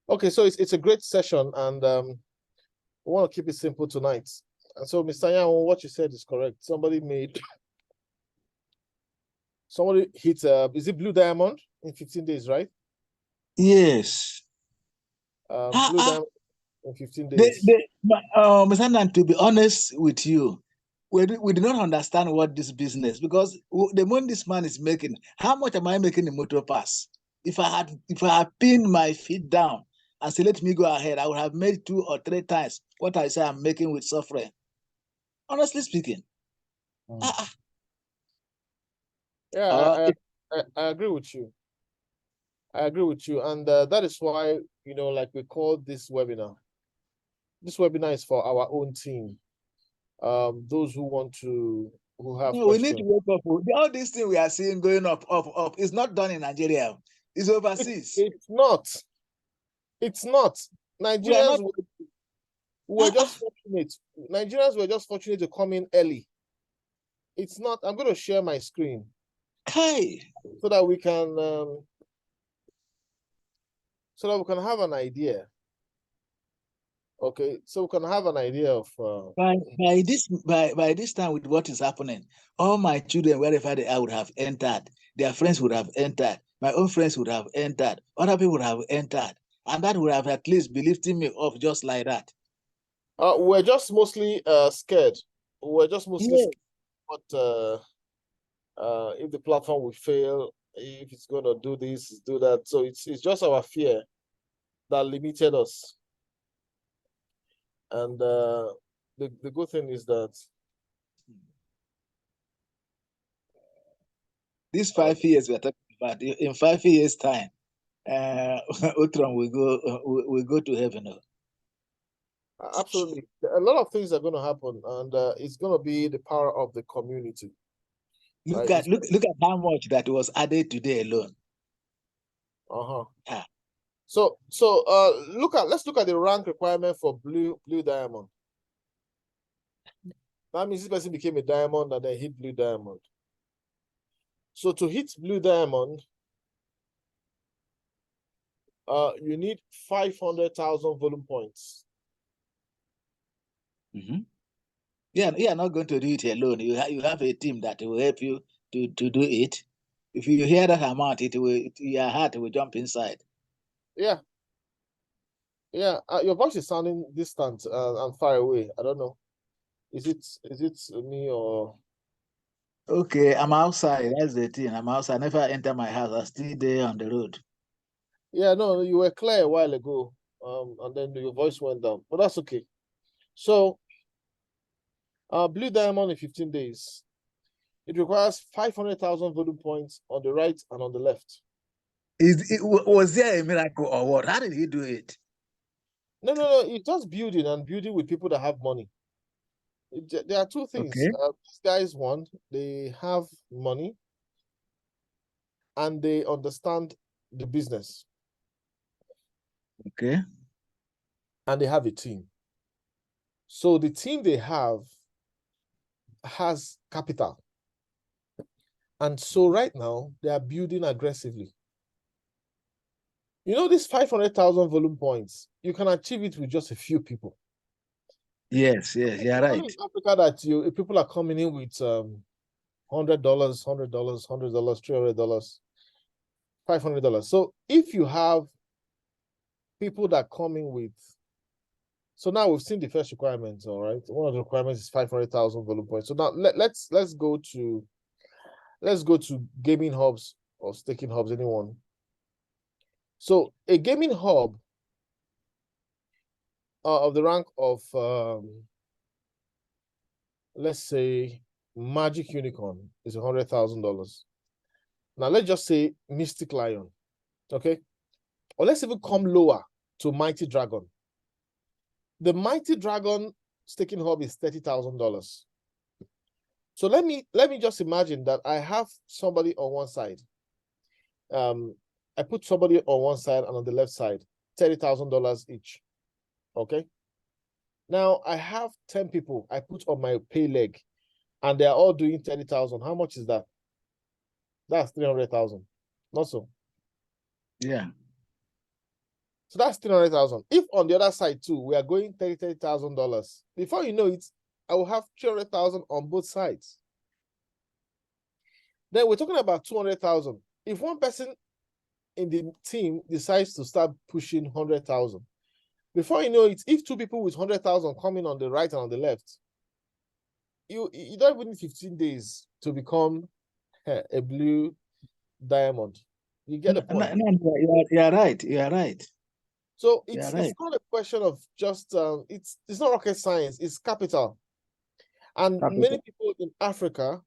Okay, so it's a great session, and we want to keep it simple tonight. And so, Mr. Yan, what you said is correct. Somebody hit is it Blue Diamond in 15 days, right? Yes. Blue Diamond in 15 days. Mr. Nan, to be honest with you, we do not understand what this business, because the money this man is making, how much am I making in motor pass? If I had pinned my feet down and say, let me go ahead, I would have made 2 or 3 times what I say I'm making with suffering. Honestly speaking. Yeah, I agree with you. I agree with you. And that is why, like we call this webinar. This webinar is for our own team. Those who have No, questions. we need to wake up. All these things we are seeing going up is not done in Nigeria. It's overseas. It's not. It's not. Nigerians were just fortunate. Nigerians were just fortunate to come in early. It's not. I'm going to share my screen. Okay. So that we can have an idea. Okay, so we can have an idea of by this time, with what is happening, all my children, wherever they are, would have entered. Their friends would have entered. My own friends would have entered. Other people would have entered, and that would have at least been lifting me up just like that. We're just mostly scared. We're just mostly scared what if the platform will fail, if it's going to do this, do that. So it's just our fear that limited us. And the good thing is that these 5 years we're talking about, in 5 years' time, Ultron will go to heaven. Absolutely, a lot of things are going to happen, and it's going to be the power of the community. Look at how much that was added today alone. Yeah. So let's look at the rank requirement for blue diamond. That means this person became a diamond and then hit blue diamond. So to hit blue diamond, you need 500,000 volume points. Yeah, you are not going to do it alone. You have a team that will help you to do it. If you hear that amount, your heart will jump inside. Yeah. Yeah, your voice is sounding distant and far away. I don't know. Is it me or? Okay, I'm outside. That's the thing. I'm outside. I never enter my house. I'm still there on the road. Yeah, no, you were clear a while ago. And then your voice went down, but that's okay. So, blue diamond in 15 days. It requires 500,000 volume points on the right and on the left. Was there a miracle or what? How did he do it? No. It's just building with people that have money. There are two things. Okay. These guys, one, they have money and they understand the business. Okay. And they have a team. So the team they have has capital. And so right now, they are building aggressively. You know, this 500,000 volume points, you can achieve it with just a few people. Yes, you're right. In Africa, that people are coming in with $100, $300, $500. So if you have people that come in with, so now we've seen the first requirements, all right. One of the requirements is 500,000 volume points. So now let's go to gaming hubs or staking hubs, anyone. So a gaming hub of the rank of let's say Magic Unicorn is $100,000. Now let's just say Mystic Lion, okay? Or let's even come lower to Mighty Dragon. The Mighty Dragon staking hub is $30,000. So let me just imagine that I have somebody on one side. I put somebody on one side and on the left side, $30,000 each. Okay. Now I have 10 people I put on my pay leg, and they're all doing 30,000. How much is that? That's 300,000. Not so. Yeah. So that's $300,000. If on the other side too, we are going $30,000, before you know it, I will have $300,000 on both sides. Then we're talking about 200,000. If one person in the team decides to start pushing 100,000, before you know it, if two people with 100,000 come in on the right and on the left, you don't even need 15 days to become a blue diamond. You get the point. No, you are right. You are right. So it's not a question of just it's not rocket science, it's capital. And many people in Africa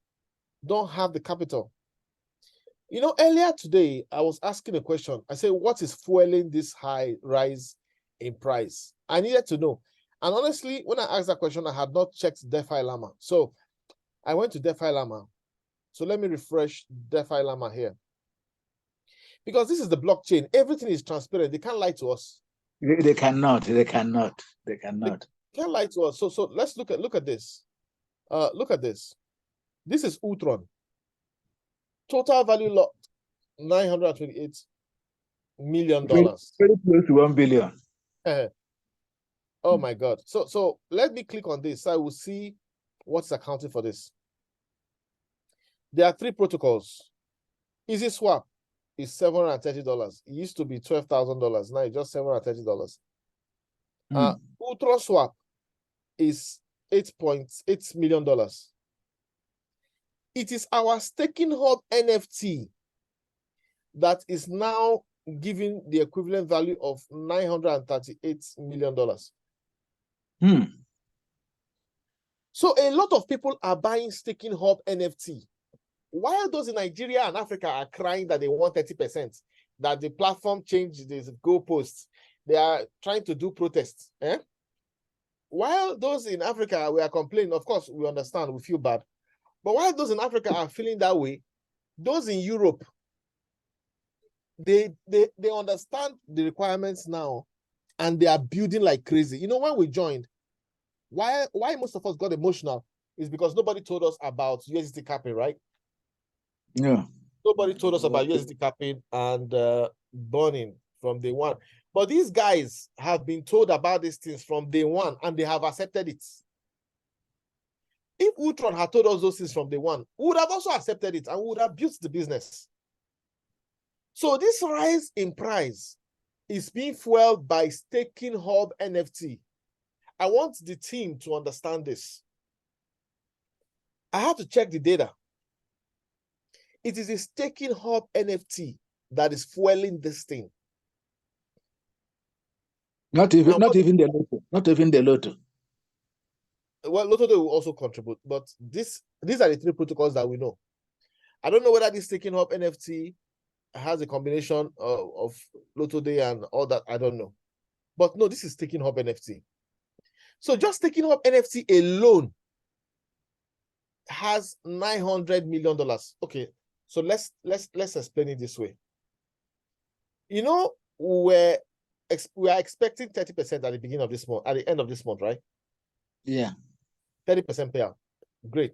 don't have the capital. You know, earlier today, I was asking a question. I said, what is fueling this high rise in price? I needed to know. And honestly, when I asked that question, I had not checked DeFi Llama. So I went to DeFi Llama. So let me refresh DeFi Llama here. Because this is the blockchain. Everything is transparent. They can't lie to us. They cannot. They can't lie to us. So let's look at this. Look at this. This is Ultron. Total value lot $928 million. Very close to 1 billion. Oh my God. So let me click on this. So I will see what's accounting for this. There are 3 protocols. Easy Swap is $730. It used to be $12,000. Now it's just $730. Ultra Swap is $8.8 million. It is our staking hub NFT that is now giving the equivalent value of $938 million. So a lot of people are buying staking hub NFT. While those in Nigeria and Africa are crying that they want 30%, that the platform changed the goalposts, they are trying to do protests. While those in Africa, we are complaining, of course, we understand, we feel bad. But while those in Africa are feeling that way, those in Europe, they understand the requirements now, and they are building like crazy. You know, when we joined, why most of us got emotional is because nobody told us about USDT capping, right? Yeah. Nobody told us about USDT capping and burning from day one. But these guys have been told about these things from day one, and they have accepted it. If Ultron had told us those things from day one, we would have also accepted it and we would have built the business. So this rise in price is being fueled by staking hub NFT. I want the team to understand this. I have to check the data. It is a staking hub NFT that is fueling this thing. Not even the Lotto. Not even the Lotto. Well, Lotto will also contribute, but these are the 3 protocols that we know. I don't know whether this staking hub NFT has a combination of Lotto Day and all that. I don't know. But no, this is staking hub NFT. So just staking hub NFT alone has $900 million. Okay, so let's explain it this way. You know, we are expecting 30% at the beginning of this month, at the end of this month, right? Yeah. 30% payout. Great.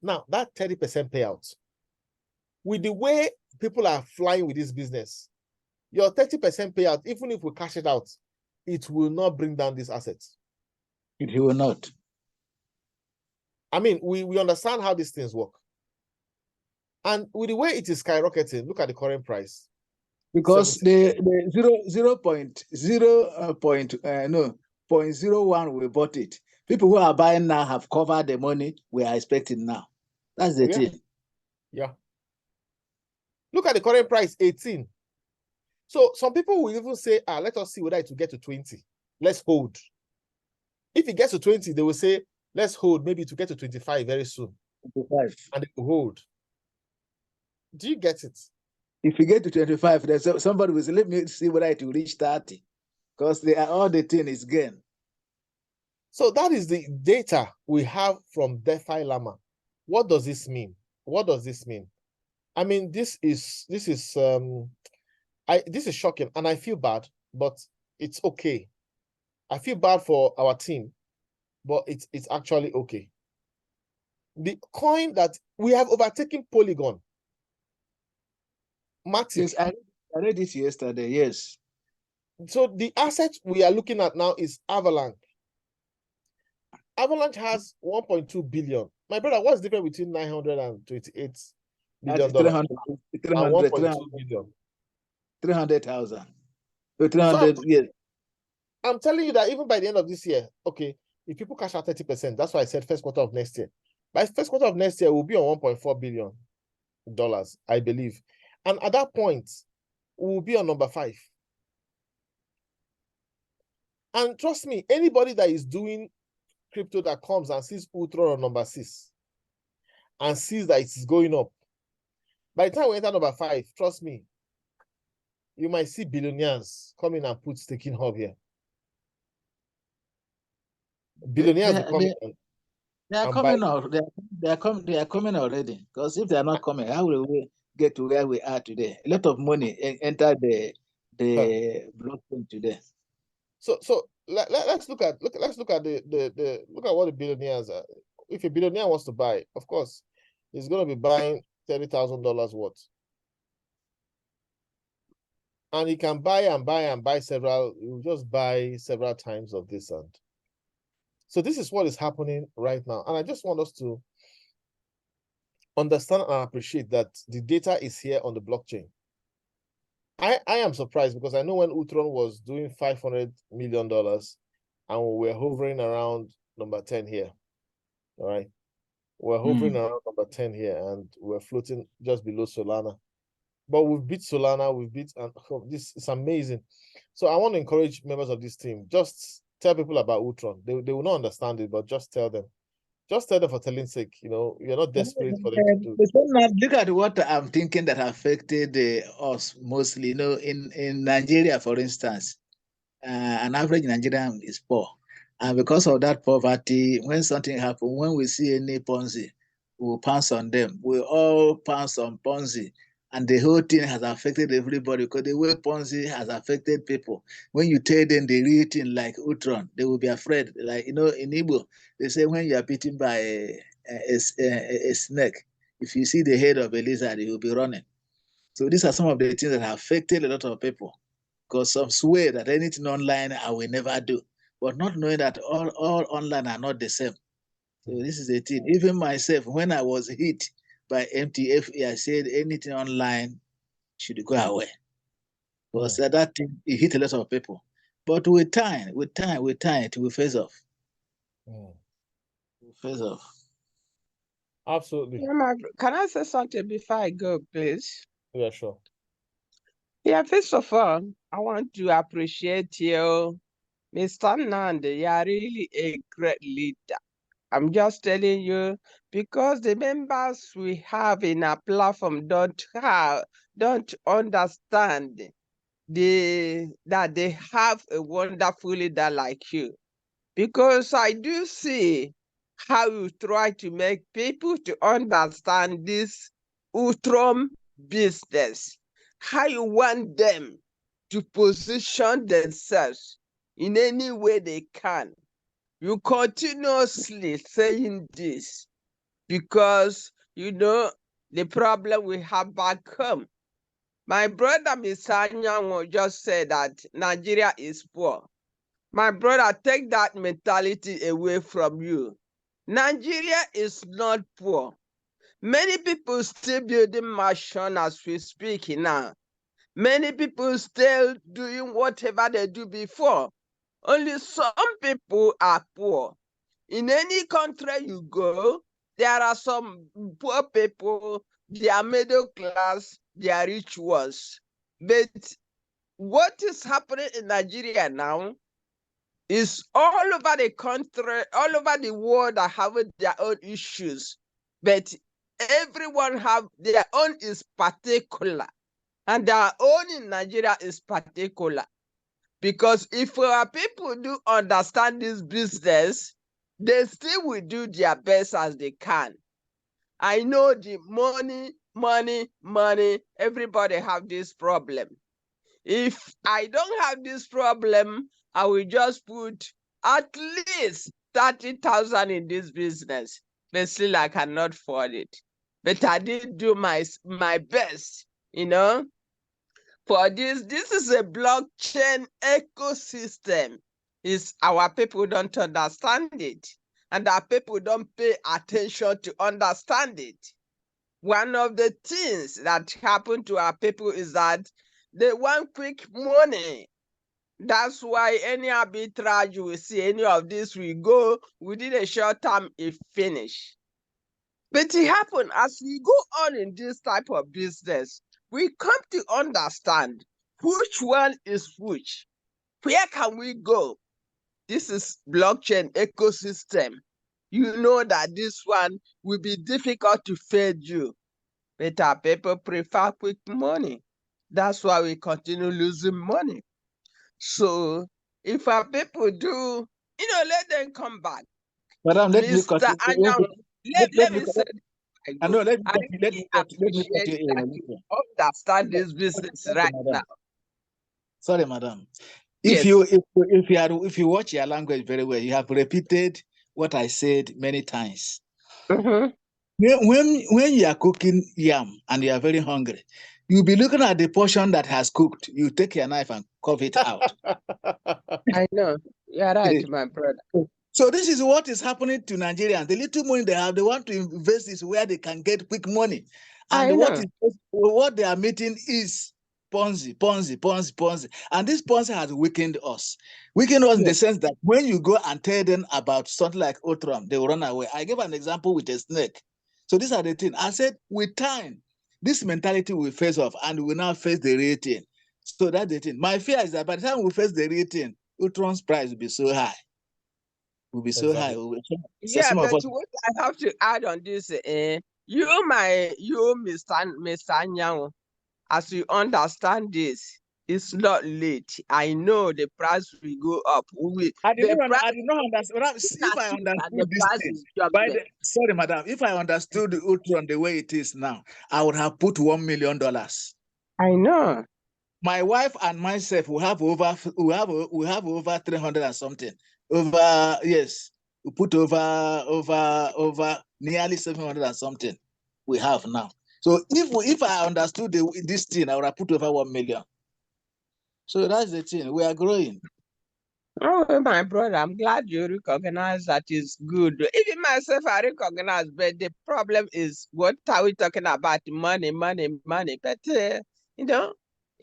Now, that 30% payout, with the way people are flying with this business, your 30% payout, even if we cash it out, it will not bring down these assets. It will not. I mean, we understand how these things work. And with the way it is skyrocketing, look at the current price. Because the 0.01 we bought it. People who are buying now have covered the money we are expecting now. That's the thing. Yeah. Look at the current price, 18. So some people will even say, let us see whether it will get to 20. Let's hold. If it gets to 20, they will say, let's hold. Maybe it will get to 25 very soon. 25. And they will hold. Do you get it? If you get to 25, there's somebody will say, let me see whether it will reach 30. Because all the thing is gain. So that is the data we have from DeFi Llama. What does this mean? What does this mean? I mean, this is shocking, and I feel bad, but it's okay. I feel bad for our team, but it's actually okay. The coin that we have overtaken Polygon. Matic. Yes, I read it yesterday. Yes. So the asset we are looking at now is Avalanche. Avalanche has 1.2 billion. My brother, what's the difference between $928 million and 1.2 billion? 300,000. So 300, yes. I'm telling you that even by the end of this year, okay, if people cash out 30%, that's why I said first quarter of next year. By first quarter of next year, we'll be on $1.4 billion, I believe. And at that point, we'll be on number 5. And trust me, anybody that is doing crypto that comes and sees Ultron on number 6 and sees that it's going up, by the time we enter number 5, trust me, you might see billionaires come in and put staking hub here. Billionaires will come in. They are coming out. They are coming already. Because if they are not coming, how will we get to where we are today? A lot of money entered the blockchain today. So let's look at what the billionaires are. If a billionaire wants to buy, of course, he's going to be buying $30,000 worth, and he can buy and buy and buy several. He will just buy several times of this, and so this is what is happening right now. And I just want us to understand and appreciate that the data is here on the blockchain. I am surprised because I know when Ultron was doing $500 million and we were hovering around number 10 here. All right. We're hovering around number 10 here and we're floating just below Solana. But we've beat Solana, we've beat, and this is amazing. So I want to encourage members of this team, just tell people about Ultron. They will not understand it, but just tell them. Just tell them for telling sake, you're not desperate for them to do. Look at what I'm thinking that affected us mostly. In Nigeria, for instance, an average Nigerian is poor. And because of that poverty, when something happens, when we see any Ponzi, we'll pounce on them. We all pounce on Ponzi. And the whole thing has affected everybody because the way Ponzi has affected people. When you tell them the real thing like Ultron, they will be afraid. Like, in Igbo, they say when you are beaten by a snake, if you see the head of a lizard, you will be running. So these are some of the things that have affected a lot of people. Because some swear that anything online I will never do, but not knowing that all online are not the same. So this is the thing. Even myself, when I was hit by MTF, I said anything online should go away. Because that thing, it hit a lot of people. But with time, it will phase off. It will phase off. Absolutely. Can I say something before I go, please? Yeah, sure. Yeah, first of all, I want to appreciate you, Mr. Nandi. You are really a great leader. I'm just telling you, because the members we have in our platform don't understand that they have a wonderful leader like you. Because I do see how you try to make people to understand this Ultron business, how you want them to position themselves in any way they can. You continuously saying this because the problem we have back home. My brother Mr. Anyango just said that Nigeria is poor. My brother, take that mentality away from you. Nigeria is not poor. Many people still building mansion as we speak now. Many people still doing whatever they do before. Only some people are poor. In any country you go, there are some poor people, they are middle class, they are rich ones. But what is happening in Nigeria now is all over the country, all over the world are having their own issues. But everyone have their own is particular. And their own in Nigeria is particular. Because if our people do understand this business, they still will do their best as they can. I know the money, everybody have this problem. If I don't have this problem, I will just put at least 30,000 in this business. But still I cannot afford it. But I did do my best, for for this. This is a blockchain ecosystem. Is our people don't understand it, and our people don't pay attention to understand it. One of the things that happen to our people is that they want quick money. That's why any arbitrage you will see, any of this will go within a short time, it finish. But it happen as we go on in this type of business, we come to understand which one is which. Where can we go? This is blockchain ecosystem. You know that this one will be difficult to fade you, but our people prefer quick money. That's why we continue losing money. So if our people do, let them come back. Madam, let me Mr. continue. Anyang, let me say, I know, let me I continue. Let me appreciate continue. that you understand this business right now. Sorry, madam. Yes. If you watch your language very well, you have repeated what I said many times. Mhm. When you are cooking yam and you are very hungry, you'll be looking at the portion that has cooked. You take your knife and carve it out. I know. You're right, my brother. So this is what is happening to Nigerians. The little money they have, they want to invest is where they can get quick money. And what they are meeting is Ponzi. And this Ponzi has weakened us. Weakened us in the sense that when you go and tell them about something like Ultron, they will run away. I gave an example with a snake. So these are the things. I said, with time, this mentality will face off and we will now face the real thing. So that's the thing. My fear is that by the time we face the real thing, Ultron's price will be so high. Will be so high. Yeah, but what I have to add on this, you, Mr. Anyang, as you understand this, it's not late. I know the price will go up. I did not understand. If I understood this thing, sorry, madam, if I understood the Ultron the way it is now, I would have put $1 million. I know. My wife and myself will have over 300 and something. Yes, we put over nearly 700 and something. We have now. So if I understood this thing, I would have put over 1 million. So that's the thing. We are growing. Oh, my brother, I'm glad you recognize that is good. Even myself, I recognize, but the problem is, what are we talking about? Money. But,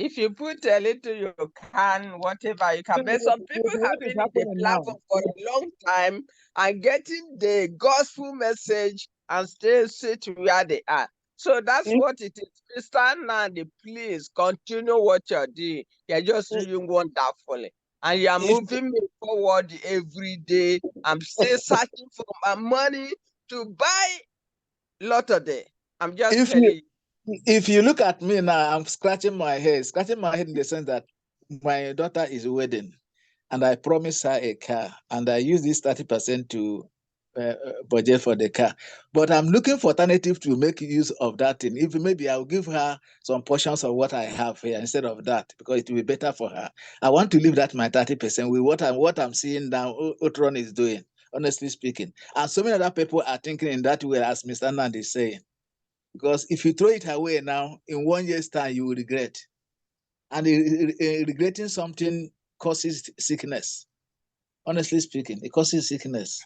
if you put a little, you can, whatever you can. But some people have been in the platform for a long time and getting the gospel message and still sit where they are. So that's what it is. Mr. Nandi, please continue what you're doing. You're just doing wonderfully. And you are moving me forward every day. I'm still searching for my money to buy lotto day. I'm just telling you. If you look at me now, I'm scratching my head in the sense that my daughter is wedding, and I promised her a car, and I use this 30% to budget for the car. But I'm looking for alternative to make use of that thing. If maybe I'll give her some portions of what I have here instead of that, because it will be better for her. I want to leave that my 30% with what I'm seeing now Ultron is doing, honestly speaking. And so many other people are thinking in that way, as Mr. Nand is saying. Because if you throw it away now, in 1 year's time, you will regret. And regretting something causes sickness. Honestly speaking, it causes sickness.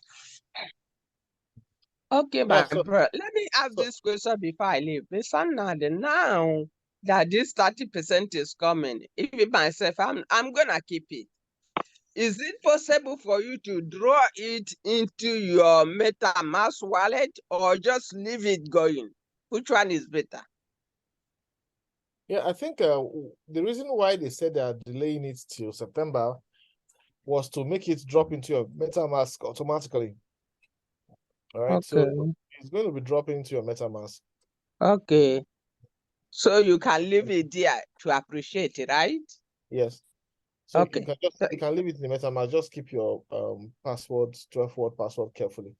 Okay, my brother. Let me ask this question before I leave. Mr. Nandi, now that this 30% is coming, even myself, I'm gonna keep it. Is it possible for you to draw it into your MetaMask wallet or just leave it going? Which one is better? Yeah, I think the reason why they said they are delaying it till September was to make it drop into your MetaMask automatically. All right, so it's going to be dropping into your MetaMask. Okay. So you can leave it there to appreciate it, right? Yes. So you can leave it in the MetaMask. Just keep your password, 12-word password carefully.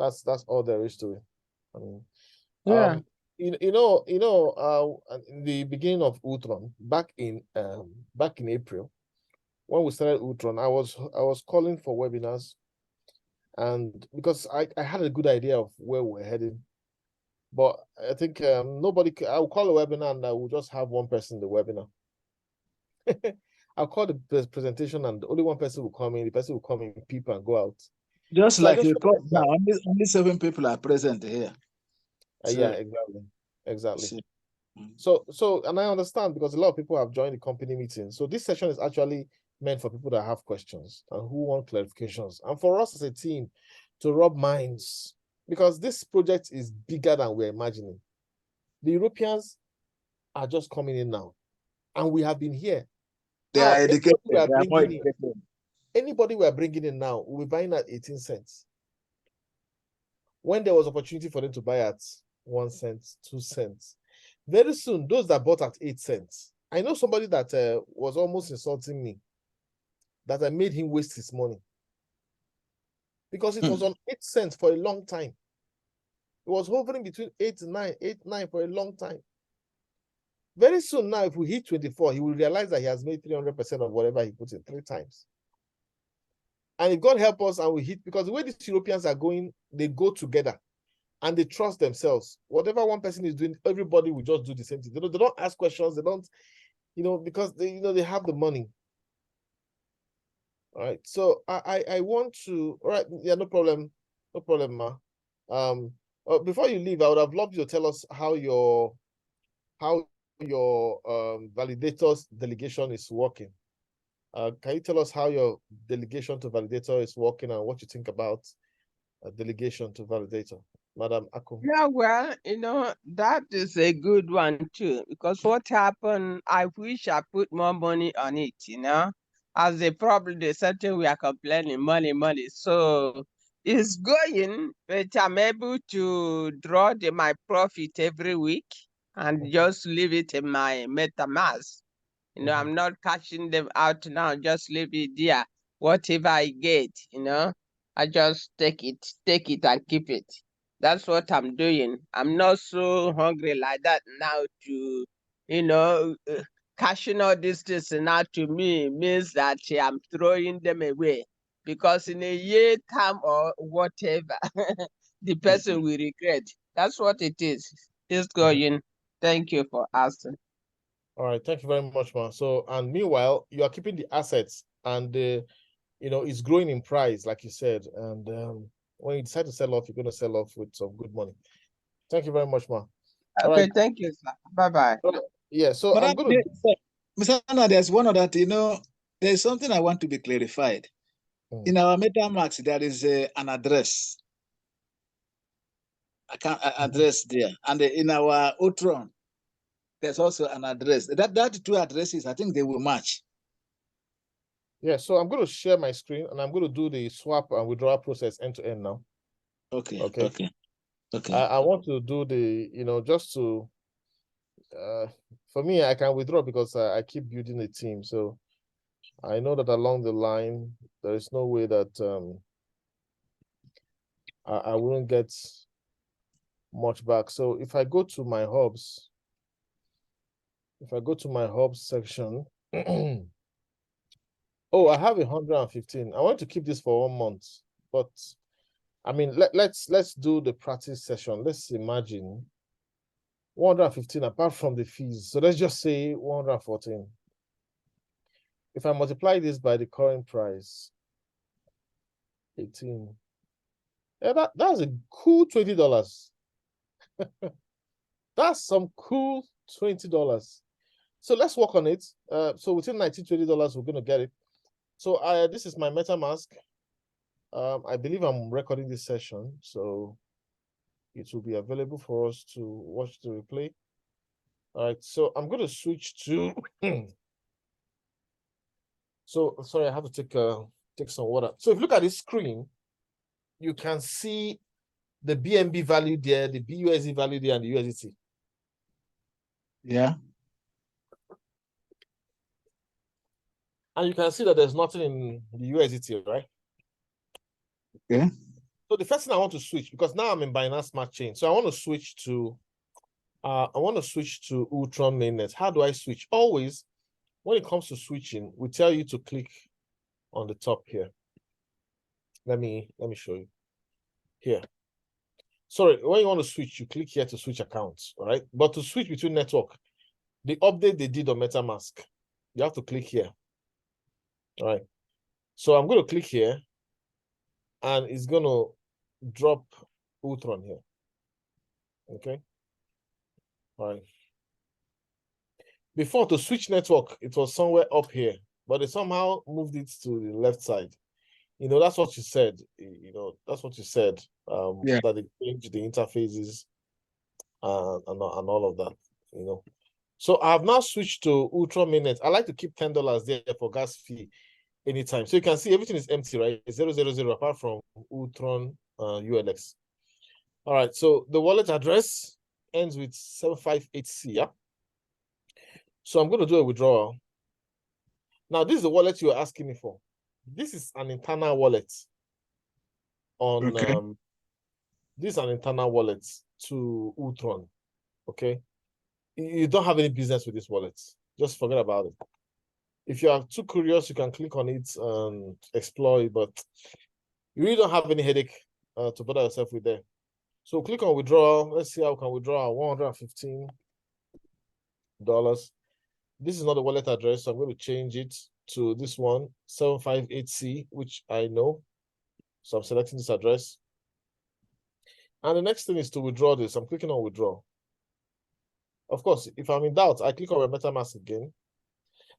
That's all there is to it. I mean, yeah. In the beginning of Ultron, back in April, when we started Ultron, I was calling for webinars, and because I had a good idea of where we're heading, but I think nobody. I will call a webinar and I will just have one person in the webinar. I'll call the presentation and only one person will come in. The person will come in, people and go out. Just So I like just you called now, realized only 7 people are present here. yeah, exactly. See. So, and I understand because a lot of people have joined the company meeting. So this session is actually meant for people that have questions and who want clarifications, and for us as a team to rub minds, because this project is bigger than we're imagining. The Europeans are just coming in now, and we have been here. They are educated. They are more educated. Anybody we are bringing in now, we're buying at 18 cents. When there was opportunity for them to buy at 1 cent, 2 cents. Very soon, those that bought at 8 cents. I know somebody that was almost insulting me, that I made him waste his money. Because it was on 8 cents for a long time. It was hovering between 8 and 9, 8, 9 for a long time. Very soon now, if we hit 24, he will realize that he has made 300% of whatever he puts in 3 times. And if God help us and we hit, because the way these Europeans are going, they go together and they trust themselves. Whatever one person is doing, everybody will just do the same thing. They don't ask questions. They don't, because they, they have the money. All right. So I want to, all right. Yeah, no problem. No problem, Ma. Before you leave, I would have loved you to tell us how your validators delegation is working. Can you tell us how your delegation to validator is working and what you think about delegation to validator, Madam Akum? Yeah, well, that is a good one too, because what happened, I wish I put more money on it, as they probably said we are complaining, money. So it's going, but I'm able to draw my profit every week and just leave it in my MetaMask. I'm not cashing them out now, just leave it there. Whatever I get, I just take it and keep it. That's what I'm doing. I'm not so hungry like that now to, cashing all these things now to me means that I'm throwing them away. Because in a year time or whatever, the person will regret. That's what it is. It's going. Thank you for asking. All right, thank you very much, Ma. So, and meanwhile, you are keeping the assets and, it's growing in price, like you said. And when you decide to sell off, you're going to sell off with some good money. Thank you very much, Ma. Okay, right. Thank you, sir. Bye-bye. Yeah, so but I'm going to... Mr. Anna, there's one other thing, there's something I want to be clarified. In our MetaMask, there is an address. Address there. And in our Ultron, there's also an address. That 2 addresses, I think they will match. Yeah, so I'm going to share my screen and I'm going to do the swap and withdrawal process end to end now. Okay. I want to do the, just to, for me, I can withdraw because I keep building a team. So I know that along the line, there is no way that I wouldn't get much back. So if I go to my hubs, section, oh, I have 115. I want to keep this for 1 month, but I mean, let's do the practice session. Let's imagine 115 apart from the fees. So let's just say 114. If I multiply this by the current price, 18. Yeah, that's a cool $20. That's some cool $20. So let's work on it. So within $19, $20, we're gonna get it. So this is my MetaMask. I believe I'm recording this session, so it will be available for us to watch the replay. All right, so I'm going to switch to. So sorry, I have to take some water. So if you look at this screen, you can see the BNB value there, the BUSD value there, and the USDT. Yeah. And you can see that there's nothing in the USDT, right? Okay. So the first thing I want to switch, because now I'm in Binance Smart Chain. So I want to switch to Ultron mainnet. How do I switch? Always, when it comes to switching, we tell you to click on the top here. Let me show you. Here. Sorry, when you want to switch, you click here to switch accounts, all right? But to switch between network, the update they did on MetaMask, You have to click here. All right. So I'm going to click here, and it's going to drop Ultron here. Okay. All right. Before, to switch network, it was somewhere up here, but they somehow moved it to the left side. You know, that's what you said. You know, that's what you said. Yeah. That they changed the interfaces and all of that. You know. So I've now switched to Ultron mainnet. I like to keep $10 there for gas fee anytime. So you can see everything is empty, right? It's 000 apart from Ultron ULX. All right. So the wallet address ends with 758C. Yeah. So I'm going to do a withdrawal. Now, this is the wallet you're asking me for. This is an internal wallet on this is an internal wallet to Ultron. Okay. You don't have any business with this wallet. Just forget about it. If you are too curious, you can click on it and explore it, but you really don't have any headache to bother yourself with there. So click on withdrawal. Let's see how we can withdraw $115. This is not the wallet address, so I'm going to change it to this one, 758C, which I know. So I'm selecting this address. And the next thing is to withdraw this. I'm clicking on withdraw. Of course, if I'm in doubt, I click on my MetaMask again.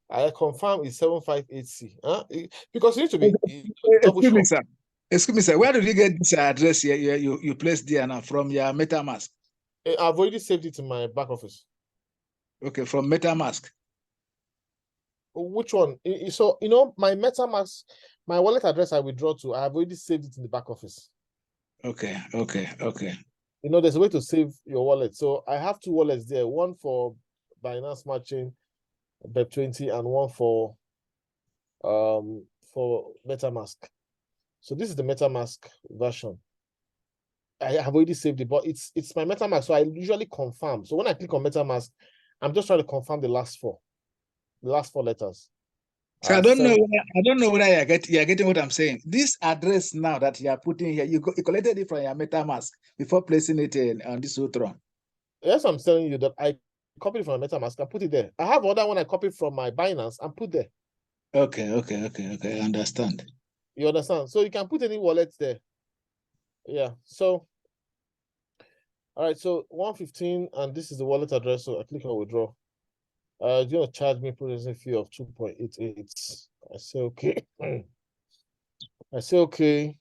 I confirm it's 758C. Because you need to be double sure. Excuse me, sir. Where did you get this address here? You placed there now from your MetaMask? I've already saved it in my back office. Okay, from MetaMask. Which one? So, you know, my MetaMask, my wallet address I withdraw to, I have already saved it in the back office. Okay. You know, there's a way to save your wallet. So I have two wallets there, one for Binance Smart Chain, BEP20, and one for MetaMask. So this is the MetaMask version. I have already saved it, but it's my MetaMask, so I usually confirm. So when I click on MetaMask, I'm just trying to confirm the last four letters. So I don't know whether you're getting what I'm saying. This address now that you are putting here, you collected it from your MetaMask before placing it on this Ultron. Yes, I'm telling you that I copied it from my MetaMask and put it there. I have other one I copied from my Binance and put there. Okay. I understand. You understand? So you can put any wallet there. Yeah. So, all right. So 115, and this is the wallet address. So I click on withdraw. You're going to charge me processing fee of 2.88. I say okay. I say okay.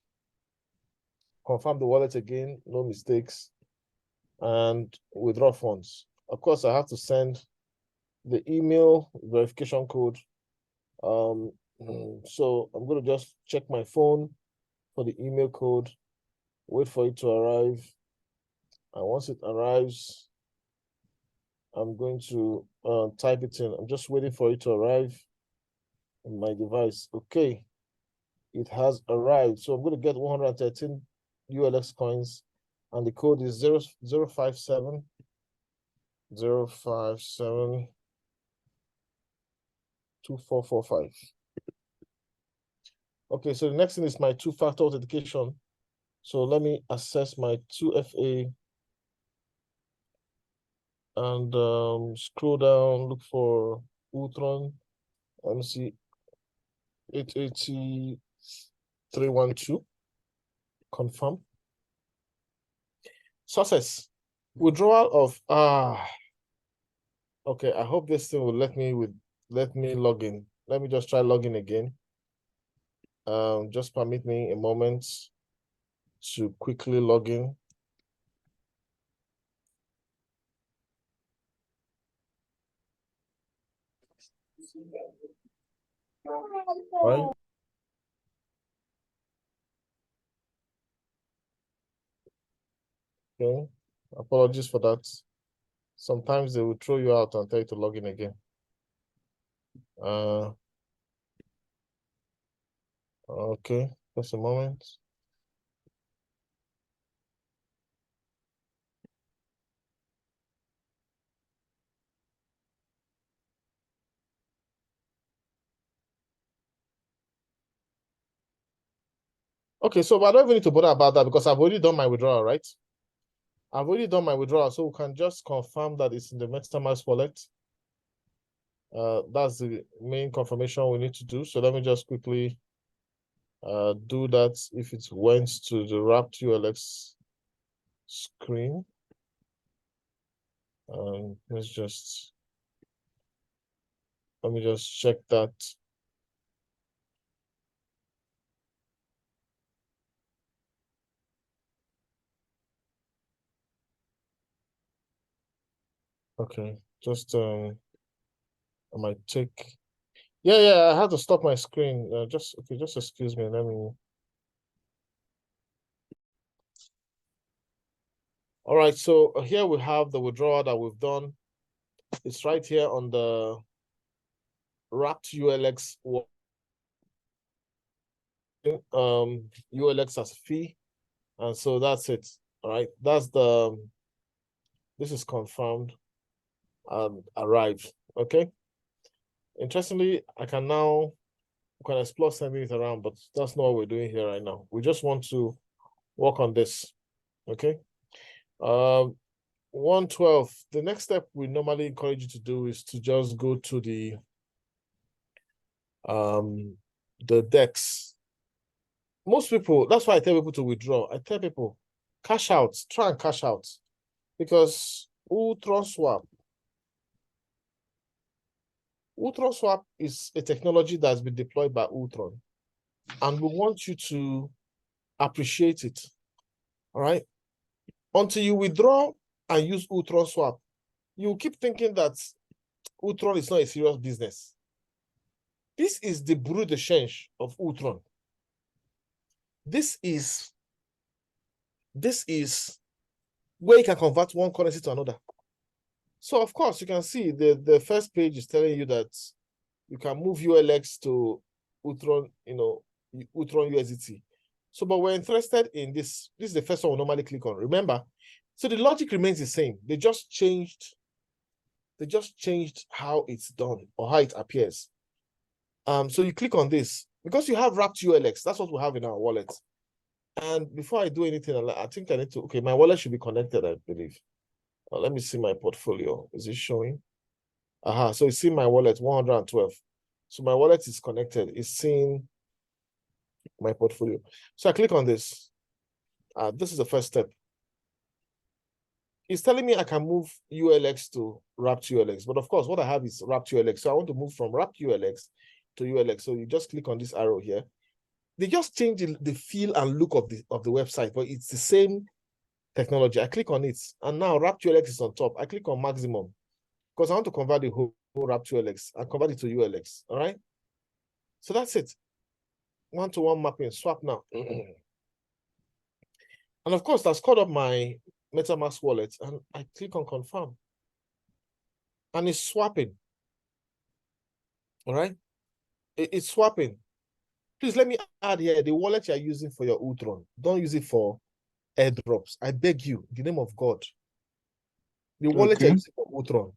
Confirm the wallet again, no mistakes, and withdraw funds. Of course, I have to send the email verification code. So I'm going to just check my phone for the email code, wait for it to arrive. And once it arrives, I'm going to type it in. I'm just waiting for it to arrive on my device. Okay, it has arrived. So I'm going to get 113 ULX coins, and the code is 057 2445. Okay, so the next thing is my two-factor authentication. So let me access my 2FA and scroll down, look for Ultron. Let me see, 880-312. Confirm. Success. Withdrawal of okay, I hope this thing will let me log in. Let me just try logging again. Just permit me a moment to quickly log in. Right. Okay. Apologies for that. Sometimes they will throw you out and tell you to log in again. Okay, just a moment. Okay, so I don't even need to bother about that because I've already done my withdrawal, right? I've already done my withdrawal, so we can just confirm that it's in the MetaMask wallet. That's the main confirmation we need to do. So let me just quickly do that if it went to the wrapped ULX screen. Let's just, let me just check that. Okay, just I might take, yeah, I had to stop my screen. Just excuse me, let me. All right, so here we have the withdrawal that we've done. It's right here on the wrapped ULX ULX as fee. And so that's it. All right, that's the, this is confirmed and arrived. Okay. Interestingly, I can now, we can explore sending it around, but that's not what we're doing here right now. We just want to work on this. Okay. 112. The next step we normally encourage you to do is to just go to the decks. Most people, that's why I tell people to withdraw. I tell people, cash out, try and cash out. Because Ultron Swap is a technology that's been deployed by Ultron. And we want you to appreciate it. All right. Until you withdraw and use Ultron Swap, you keep thinking that Ultron is not a serious business. This is the bureau de change of Ultron. This is where you can convert one currency to another. So of course you can see the first page is telling you that you can move ULX to Ultron, Ultron USDT. So, but we're interested in this. This is the first one we normally click on. Remember, so the logic remains the same. They just changed how it's done or how it appears. So you click on this because you have wrapped ULX. That's what we have in our wallet. And before I do anything, I think I need to. Okay, my wallet should be connected, I believe. Let me see my portfolio. Is it showing? So it's in my wallet 112. So my wallet is connected. It's seeing my portfolio. So I click on this. This is the first step. It's telling me I can move ULX to wrapped ULX. But of course, what I have is wrapped ULX. So I want to move from wrapped ULX to ULX. So you just click on this arrow here. They just change the feel and look of the website, but it's the same technology. I click on it, and now wrapped ULX is on top. I click on maximum because I want to convert the whole wrapped ULX and convert it to ULX. All right. So that's it. One-to-one mapping, swap now. And of course, that's called up my MetaMask wallet, and I click on confirm. And it's swapping. All right. It's swapping. Please let me add here the wallet you're using for your Ultron. Don't use it for airdrops. I beg you, in the name of God. The wallet you're using for Ultron.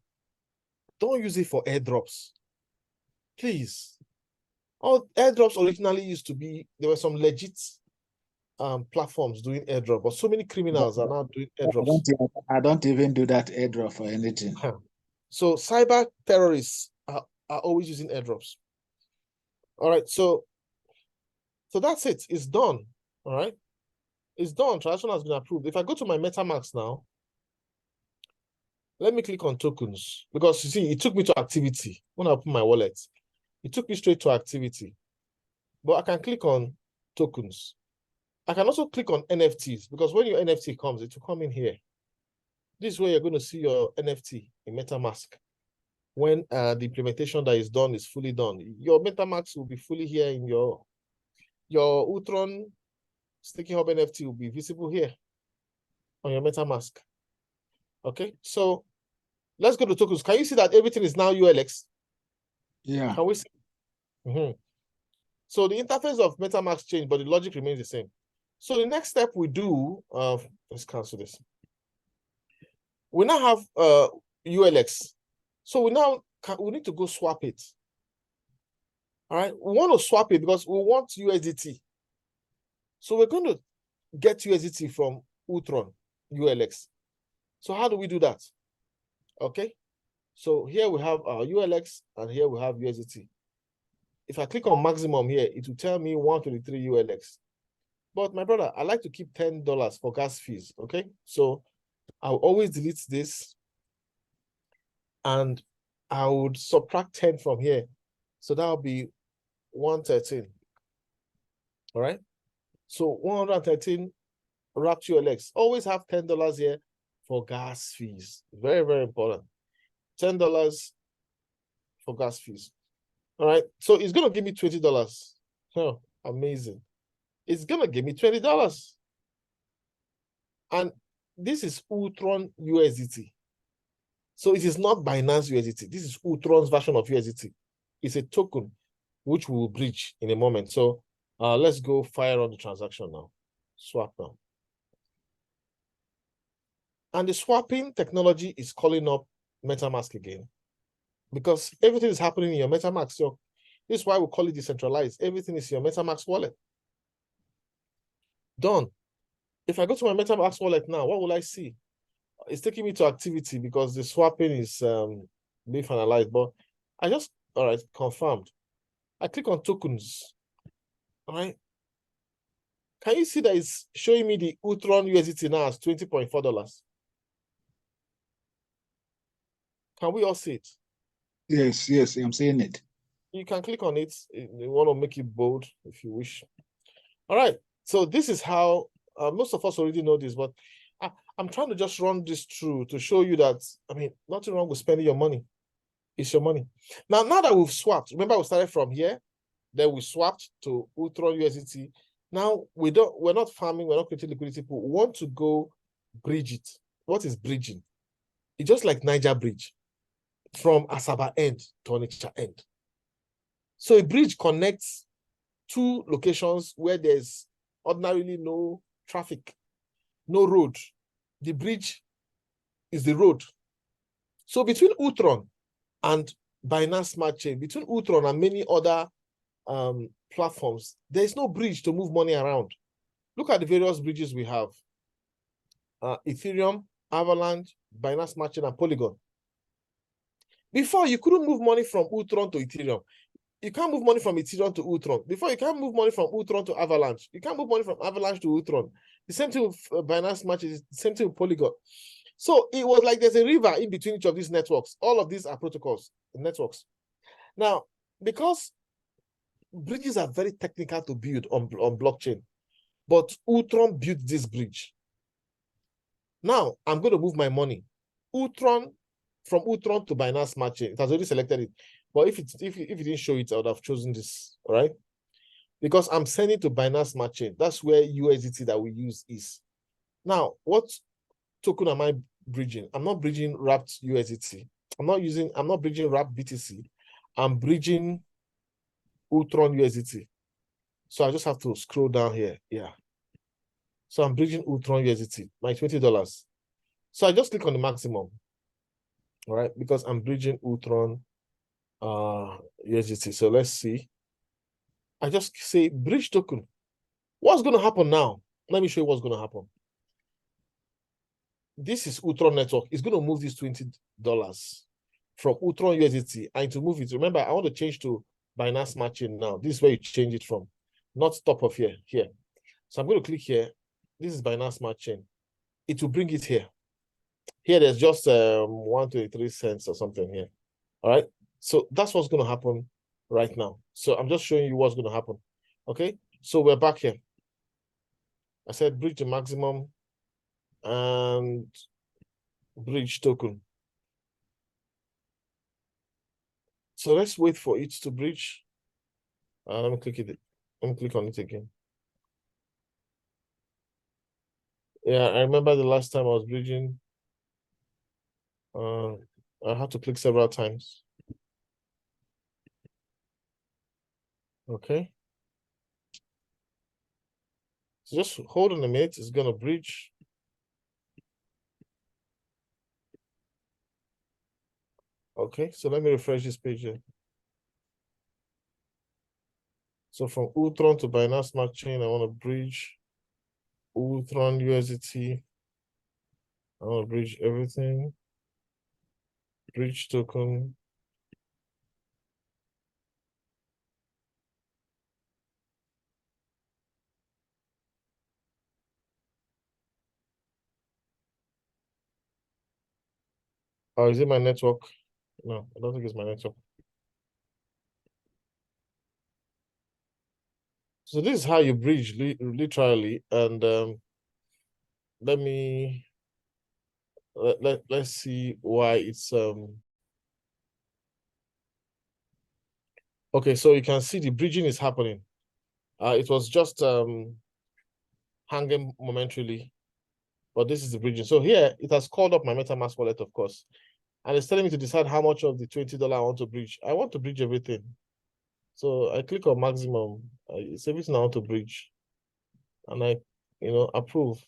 Don't use it for airdrops. Please. All airdrops originally used to be, there were some legit platforms doing airdrop, but so many criminals are now doing airdrops. I don't even do that airdrop for anything. So cyber terrorists are always using airdrops. All right, so that's it. It's done. All right, it's done. Transaction has been approved. If I go to my MetaMask now, let me click on tokens because you see, it took me to activity. When I open my wallet, it took me straight to activity. But I can click on tokens. I can also click on NFTs because when your NFT comes, it will come in here. This is where you're going to see your NFT in MetaMask. When the implementation that is done is fully done, your MetaMask will be fully here in your Ultron Staking Hub NFT will be visible here on your MetaMask. Okay, so let's go to tokens. Can you see that everything is now ULX? Yeah. Can we see? So the interface of MetaMask changed, but the logic remains the same. So the next step we do, let's cancel this. We now have ULX. So we need to go swap it. All right, we want to swap it because we want USDT. So we're going to get USDT from Ultron ULX. So how do we do that? Okay, So here we have our ULX and here we have USDT. If I click on maximum here, it will tell me 123 ULX. But my brother, I like to keep $10 for gas fees, okay? So I'll always delete this and I would subtract 10 from here. So that'll be 113. All right. So 113 wrapped ULX. Always have $10 here for gas fees. Very, very important. $10 for gas fees. All right. So it's going to give me $20. Oh, amazing. It's going to give me $20. And this is Ultron USDT. So it is not Binance USDT. This is Ultron's version of USDT. It's a token which we will bridge in a moment. So let's go fire on the transaction now. Swap now. And the swapping technology is calling up MetaMask again because everything is happening in your MetaMask. So this is why we call it decentralized. Everything is in your MetaMask wallet. Done. If I go to my MetaMask wallet now, what will I see? It's taking me to activity because the swapping is being finalized. But I just, all right, confirmed. I click on tokens. All right. Can you see that it's showing me the Ultron USDT now as $20.4? Can we all see it? Yes, yes, I'm seeing it. You can click on it. You want to make it bold if you wish. All right. So this is how most of us already know this, but I'm trying to just run this through to show you that, I mean, nothing wrong with spending your money. It's your money. Now that we've swapped, remember we started from here, then we swapped to Ultron USDT. Now we're not farming, we're not creating liquidity pool. We want to go bridge it. What is bridging? It's just like Niger Bridge from Asaba end to Onitsha end. So a bridge connects two locations where there's ordinarily no traffic, no road. The bridge is the road. So between Ultron and Binance Smart Chain, between Ultron and many other platforms, there is no bridge to move money around. Look at the various bridges we have. Ethereum, Avalanche, Binance Smart Chain, and Polygon. Before, you couldn't move money from Ultron to Ethereum. You can't move money from Ethereum to Ultron. Before, you can't move money from Ultron to Avalanche. You can't move money from Avalanche to Ultron. The same thing with Binance Smart Chain, the same thing with Polygon. So it was like there's a river in between each of these networks. All of these are protocols, networks. Now, because bridges are very technical to build on blockchain, but Ultron built this bridge. Now, I'm going to move my money. From Ultron to Binance Smart Chain. It has already selected it. But if it didn't show it, I would have chosen this, all right? Because I'm sending to Binance Smart Chain. That's where USDT that we use is. Now, what token am I bridging? I'm not bridging wrapped USDT. I'm not bridging wrapped BTC. I'm bridging Ultron USDT. So I just have to scroll down here. Yeah. So I'm bridging Ultron USDT, my $20. So I just click on the maximum. All right, because I'm bridging Ultron USDT. So let's see. I just say bridge token. What's going to happen now? Let me show you what's going to happen. This is Ultron network. It's going to move this $20 from Ultron USDT. And to move it, remember, I want to change to Binance Smart Chain now. This is where you change it from, not top of here. So I'm going to click here. This is Binance Smart Chain. It will bring it here. Here, there's just 123 cents or something here. All right. So that's what's going to happen right now. So I'm just showing you what's going to happen. Okay. So we're back here. I said bridge the maximum and bridge token. So let's wait for it to bridge. Let me click it. Let me click on it again. Yeah, I remember the last time I was bridging. I had to click several times. Okay. So just hold on a minute. It's going to bridge. Okay, so let me refresh this page here. So from Ultron to Binance Smart Chain, I want to bridge Ultron USDT. I want to bridge everything. bridge token. Or is it my network? No, I don't think it's my network. So this is how you bridge literally, and let's see why it's okay. So you can see the bridging is happening. It was just hanging momentarily, but this is the bridging. So here it has called up my MetaMask wallet, of course, and it's telling me to decide how much of the $20 I want to bridge. I want to bridge everything. So I click on maximum. It's everything I want to bridge. And I, approve.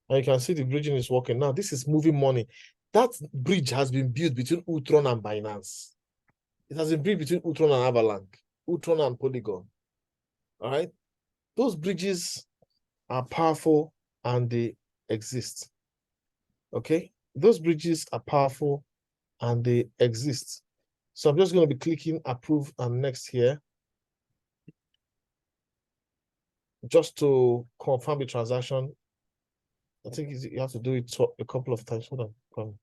And you can see the bridging is working. Now, this is moving money. That bridge has been built between Ultron and Binance. It has been built between Ultron and Avalanche, Ultron and Polygon. All right? Those bridges are powerful and they exist. Okay? Those bridges are powerful and they exist. So I'm just going to be clicking approve and next here, just to confirm the transaction. I think you have to do it a couple of times. Hold on.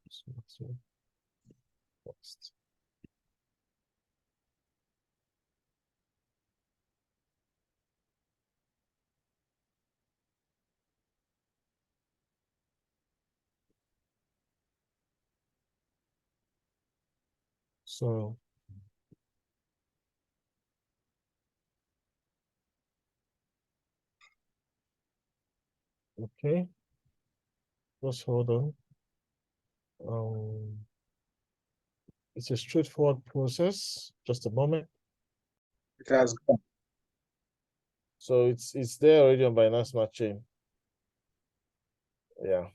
So, okay. Just hold on. It's a straightforward process. Just a moment. It has gone. So it's there already on Binance Smart Chain. Yeah.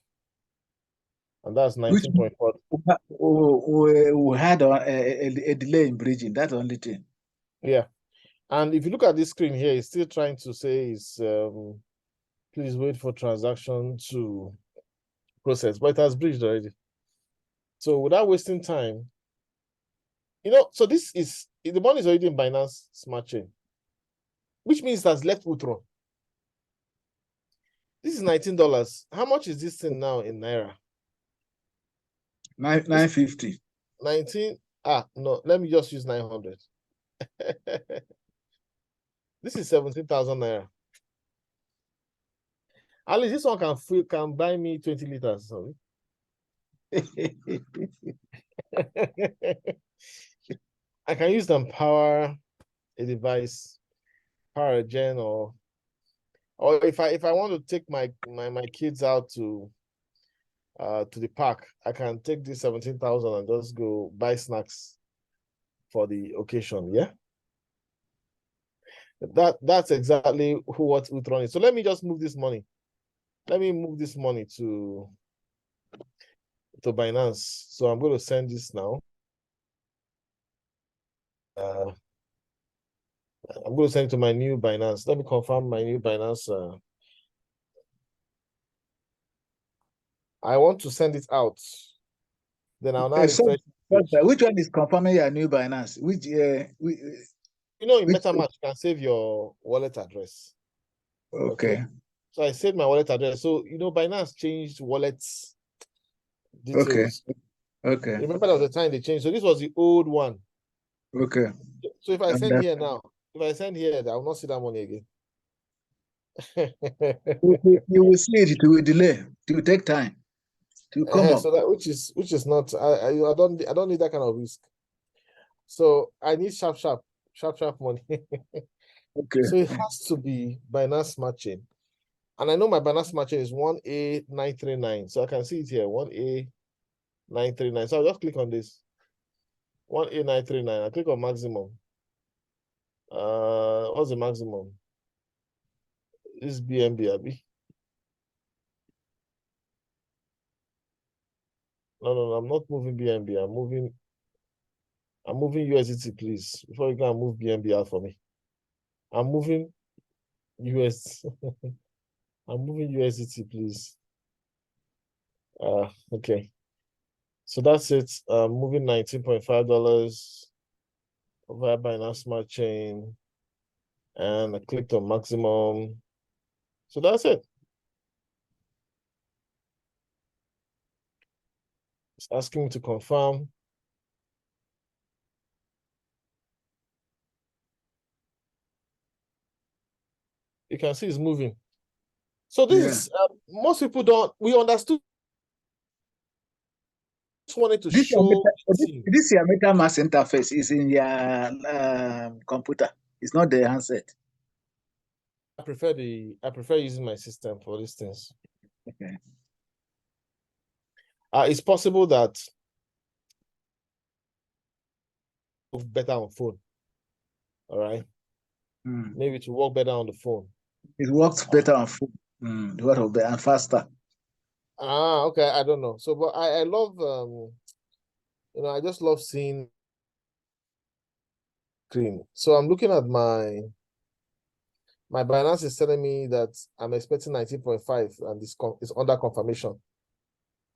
And that's 19.4. We had a delay in bridging. That's the only thing. Yeah. And if you look at this screen here, it's still trying to say is please wait for transaction to process, but it has bridged already. So without wasting time, so this is the money is already in Binance Smart Chain, which means it has left Ultron. This is $19. How much is this thing now in Naira? 950. 19. No, let me just use 900. This is 17,000 Naira. At least this one can buy me 20 liters. Sorry. I can use them power a device, power a gen, or if I want to take my kids out to the park, I can take this 17,000 and just go buy snacks for the occasion. Yeah. That's exactly what Ultron is. So let me just move this money. Let me move this money to Binance. So I'm going to send this now. I'm going to send it to my new Binance. Let me confirm my new Binance. I want to send it out. Then I'll now refresh. Which one is confirming your new Binance? Which in MetaMask, you can save your wallet address. Okay. So I saved my wallet address. So Binance changed wallets details. Okay. Remember there was a time they changed. So this was the old one. Okay. So if I send here now, I will not see that money again. You will see it. It will delay. It will take time to come up. So that which is not. I don't need that kind of risk. So I need sharp money. Okay. So it has to be Binance Smart Chain. And I know my Binance Smart Chain is 1A939. So I can see it here, 1A939. So I'll just click on this. 1A939. I click on maximum. What's the maximum? This is BNB, Abby. No, I'm not moving BNB. I'm moving USDT, please. Before you can move BNB out for me. I'm moving US. I'm moving USDT, please. Okay. So that's it. Moving $19.5 via Binance Smart Chain, and I clicked on maximum. So that's it. It's asking me to confirm. You can see it's moving. So this is most people don't. We understood. Just wanted to show. This your MetaMask interface is in your computer. It's not the handset. I prefer using my system for these things. Okay. It's possible that better on phone. All right. Maybe to work better on the phone. It works better on phone. And faster. Okay. I don't know. So, but I love I just love seeing screen. So I'm looking at my Binance is telling me that I'm expecting 19.5 and it's under confirmation.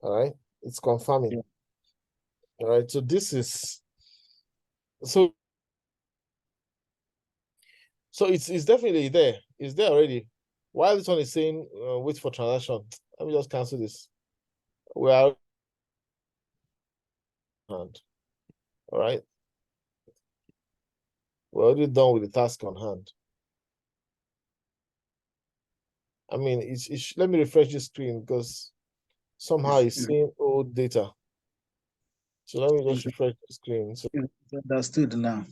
All right. It's confirming. Yeah. All right. So this is so it's definitely there. It's there already. While this one is saying wait for transaction, let me just cancel this. We are hand. All right. We're already done with the task on hand. I mean, let me refresh the screen because somehow it's seeing old data. So let me just refresh the screen. So it's understood now.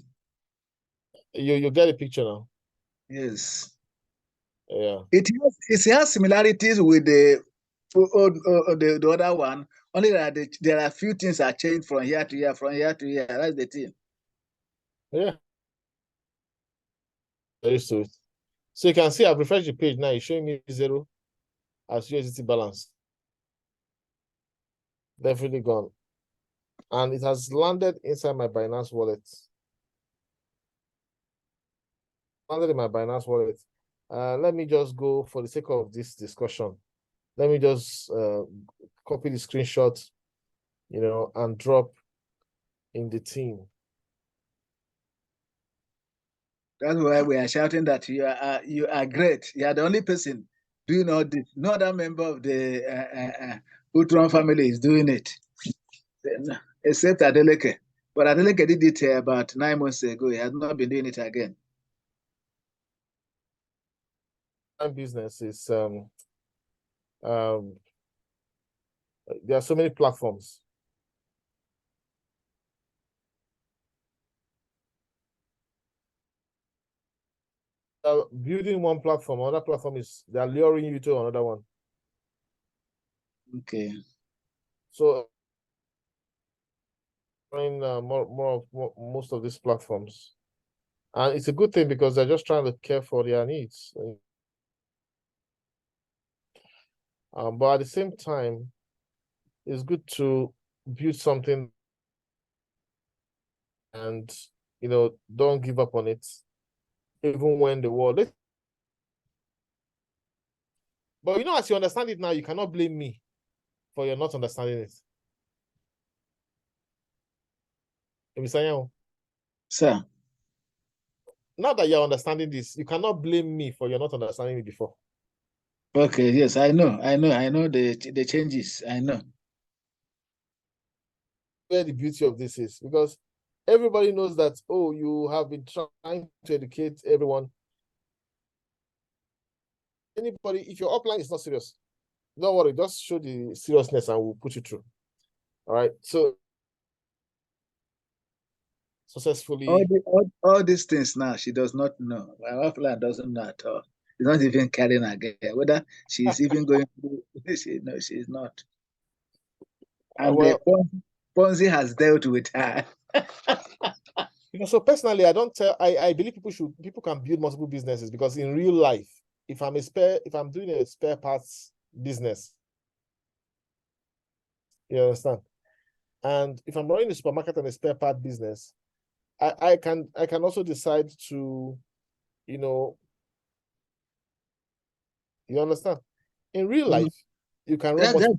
You get a picture now. Yes. Yeah. It has similarities with the other one. Only that there are a few things that changed from here to here, from here to here. That's the thing. Yeah. Very sweet. So you can see I've refreshed the page now. It's showing me 0 as USDT balance. Definitely gone. And it has landed inside my Binance wallet. Landed in my Binance wallet. Let me just go for the sake of this discussion. Let me just copy the screenshot, and drop in the team. That's why we are shouting that you are great. You are the only person doing all this. No other member of the Ultron family is doing it, except Adeleke. But Adeleke did it about 9 months ago. He has not been doing it again. Business is there are so many platforms. Building one platform, another platform they are luring you to another one. Okay. So most of these platforms, and it's a good thing because they're just trying to care for their needs. But at the same time, it's good to build something and don't give up on it, even when the world. But as you understand it now, you cannot blame me for your not understanding it. Sir. Now that you're understanding this, you cannot blame me for your not understanding it before. Okay, yes, I know the changes. I know. Where the beauty of this is, because everybody knows that, you have been trying to educate everyone. Anybody, if your upline is not serious, don't worry, just show the seriousness and we'll put you through. All right. So successfully. All these things now, she does not know. My upline doesn't know at all. She's not even carrying her girl. Whether she's even going through, no, she's not. And the Ponzi has dealt with her. So personally, I believe people can build multiple businesses, because in real life, if I'm doing a spare parts business, you understand? And if I'm running a supermarket and a spare part business, I can also decide to, you understand? In real life, you can run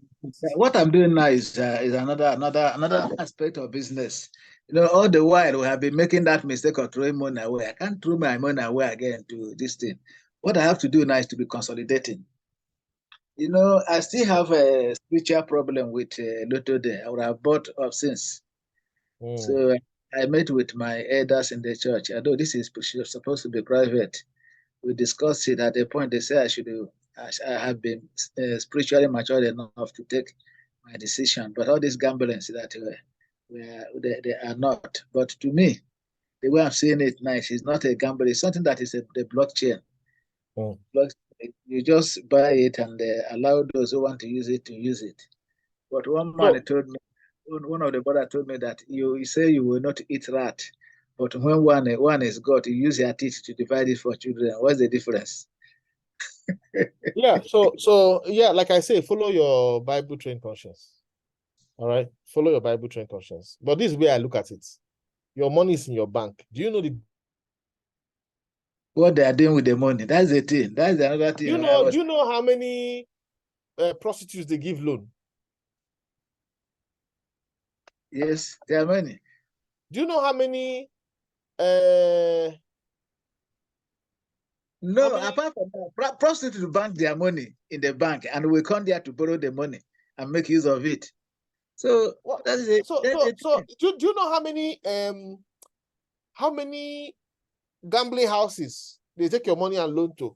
What I'm doing now is another aspect of business. All the while we have been making that mistake of throwing money away. I can't throw my money away again to this thing. What I have to do now is to be consolidating. I still have a spiritual problem with Lotto Day. I would have bought up since. So I met with my elders in the church. Although this is supposed to be private, we discussed it. At a point, they said I have been spiritually mature enough to take my decision. But all these gamblings that they are not. But to me, the way I'm seeing it now, it's not a gamble. It's something that is the blockchain. You just buy it and allow those who want to use it to use it. But one man told me, one of the brothers told me that you say you will not eat rat, but when one is God, you use your teeth to divide it for children. What's the difference? Yeah, so yeah, like I say, follow your Bible trained conscience. All right, follow your Bible trained conscience. But this is where I look at it. Your money is in your bank. Do you know what they are doing with the money? That's the thing. That's another thing. Do you know how many prostitutes they give loan? Yes, there are many. Do you know how many? No, apart from that, prostitutes bank their money in the bank, and we come there to borrow the money and make use of it. So that is it. So do you know how many gambling houses they take your money and loan to?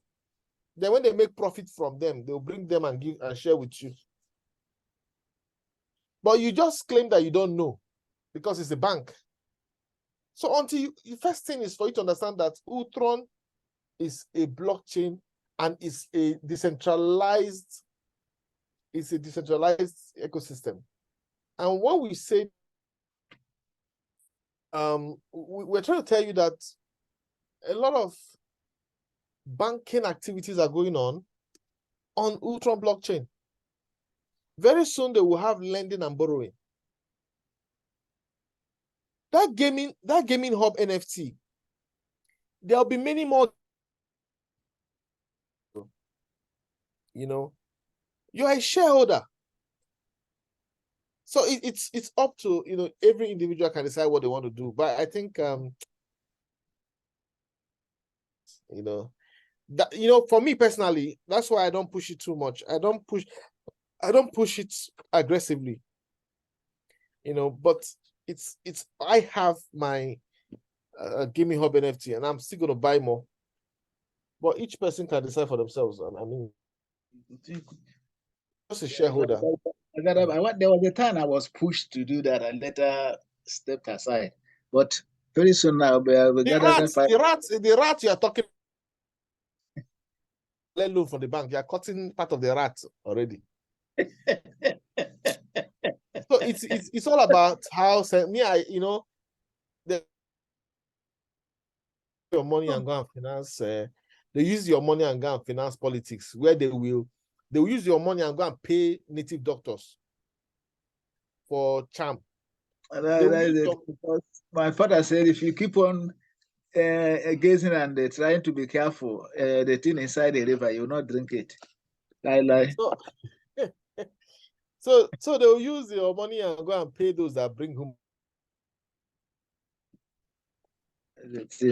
Then when they make profit from them, they'll bring them and give and share with you. But you just claim that you don't know because it's a bank. So until the first thing is for you to understand that Ultron is a blockchain and is a decentralized ecosystem. And when we say we're trying to tell you that a lot of banking activities are going on Ultron blockchain. Very soon they will have lending and borrowing. That gaming hub NFT, there'll be many more. You're a shareholder. So it's up to every individual can decide what they want to do. But I think that for me personally, that's why I don't push it too much. I don't push it aggressively. But it's I have my gaming hub NFT and I'm still gonna buy more. But each person can decide for themselves. I mean, just a shareholder. There was a time I was pushed to do that. I later stepped aside. But very soon now, the rat you are talking let loan from the bank. You are cutting part of the rat already. So it's all about how your money and go and finance. They use your money and go and finance politics, where they will use your money and go and pay native doctors for charm. My father said, if you keep on gazing and trying to be careful, the thing inside the river, you will not drink it. So they will use your money and go and pay those that bring home.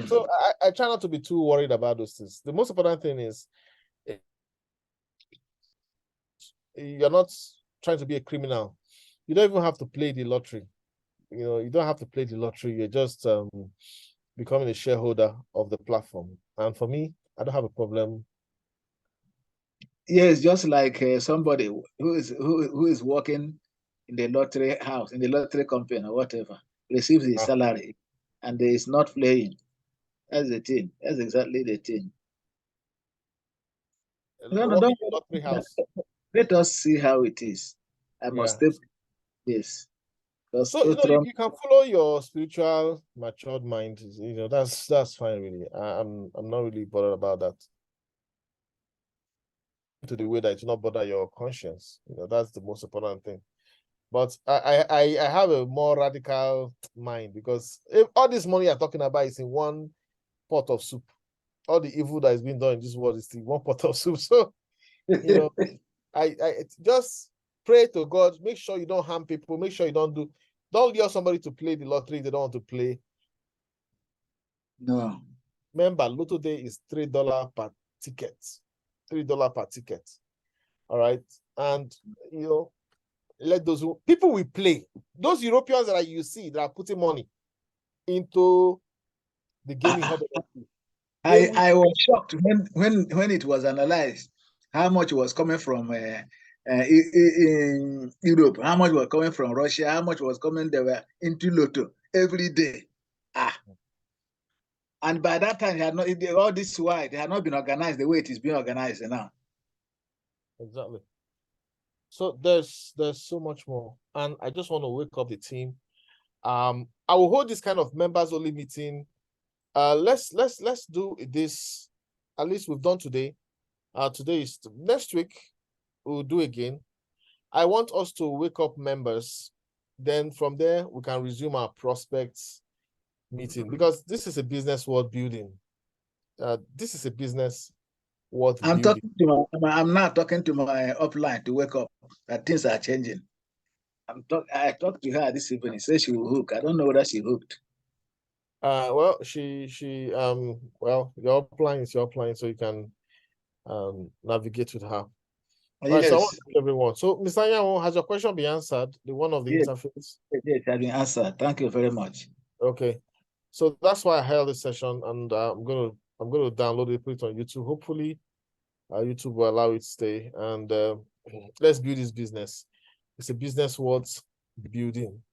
So I try not to be too worried about those things. The most important thing is you're not trying to be a criminal. You don't even have to play the lottery. You don't have to play the lottery. You're just becoming a shareholder of the platform. And for me, I don't have a problem. Yes, just like somebody who is working in the lottery house, in the lottery company or whatever, receives his salary and is not playing. That's the thing. That's exactly the thing. Lottery house. Let us see how it is. I must step this. So you can follow your spiritual matured mind. That's fine, really. I'm not really bothered about that. To the way that it will not bother your conscience. That's the most important thing. But I have a more radical mind, because if all this money I'm talking about is in one pot of soup, all the evil that is being done in this world is in one pot of soup. So I just pray to God. Make sure you don't harm people. Make sure you don't lure somebody to play the lottery they don't want to play. No. Remember, Lotto Day is $3 per ticket. $3 per ticket. All right. And, let those people will play. Those Europeans that you see that are putting money into the gaming hub. I was shocked when it was analyzed how much was coming from in Europe, how much was coming from Russia, how much was coming there into Lotto every day. And by that time, all this while they had not been organized the way it is being organized now. Exactly. So there's so much more, and I just want to wake up the team. I will hold this kind of members only meeting. Let's do this. At least we've done today. Today is next week. We'll do again. I want us to wake up members. Then from there we can resume our prospects meeting, because this is a business worth building. This is a business worth building. I'm now talking to my upline to wake up that things are changing. I talked to her this evening. Says she will hook. I don't know whether she hooked. Well, well, your upline is your upline, so you can navigate with her. Yes. Right, so I want to thank everyone. So, Mr. Anyanwu, has your question been answered? The one of the interface? Yes, it has been answered. Thank you very much. Okay. So that's why I held this session, and I'm gonna download it, put it on YouTube. Hopefully, YouTube will allow it to stay. And let's build this business. It's a business worth building.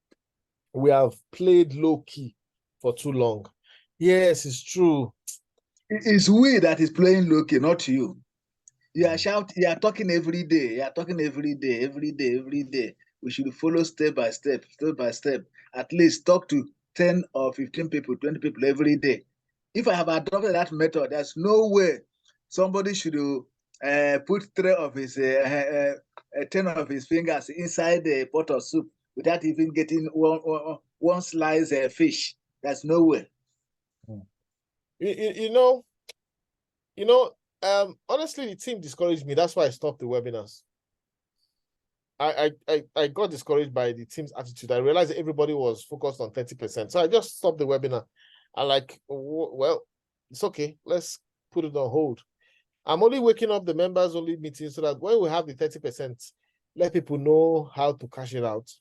We have played low key for too long. Yes, it's true. It's we that is playing low key, not you. You are shouting. You are talking every day. You are talking every day. We should follow step by step. At least talk to 10 or 15 people, 20 people every day. If I have adopted that method, there's no way somebody should put 10 of his fingers inside the pot of soup without even getting one slice of fish. There's no way. Honestly, the team discouraged me. That's why I stopped the webinars. I got discouraged by the team's attitude. I realized that everybody was focused on 30%. So I just stopped the webinar. Well, it's okay. Let's put it on hold. I'm only waking up the members only meeting so that when we have the 30%, let people know how to cash it out.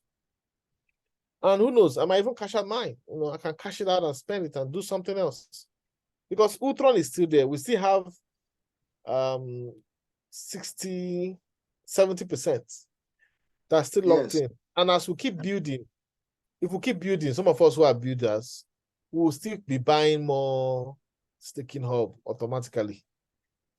And who knows, I might even cash out mine. I can cash it out and spend it and do something else. Because Ultron is still there. We still have 60, 70% that's still locked in. And as we keep building, if we keep building, some of us who are builders, we will still be buying more staking hub automatically.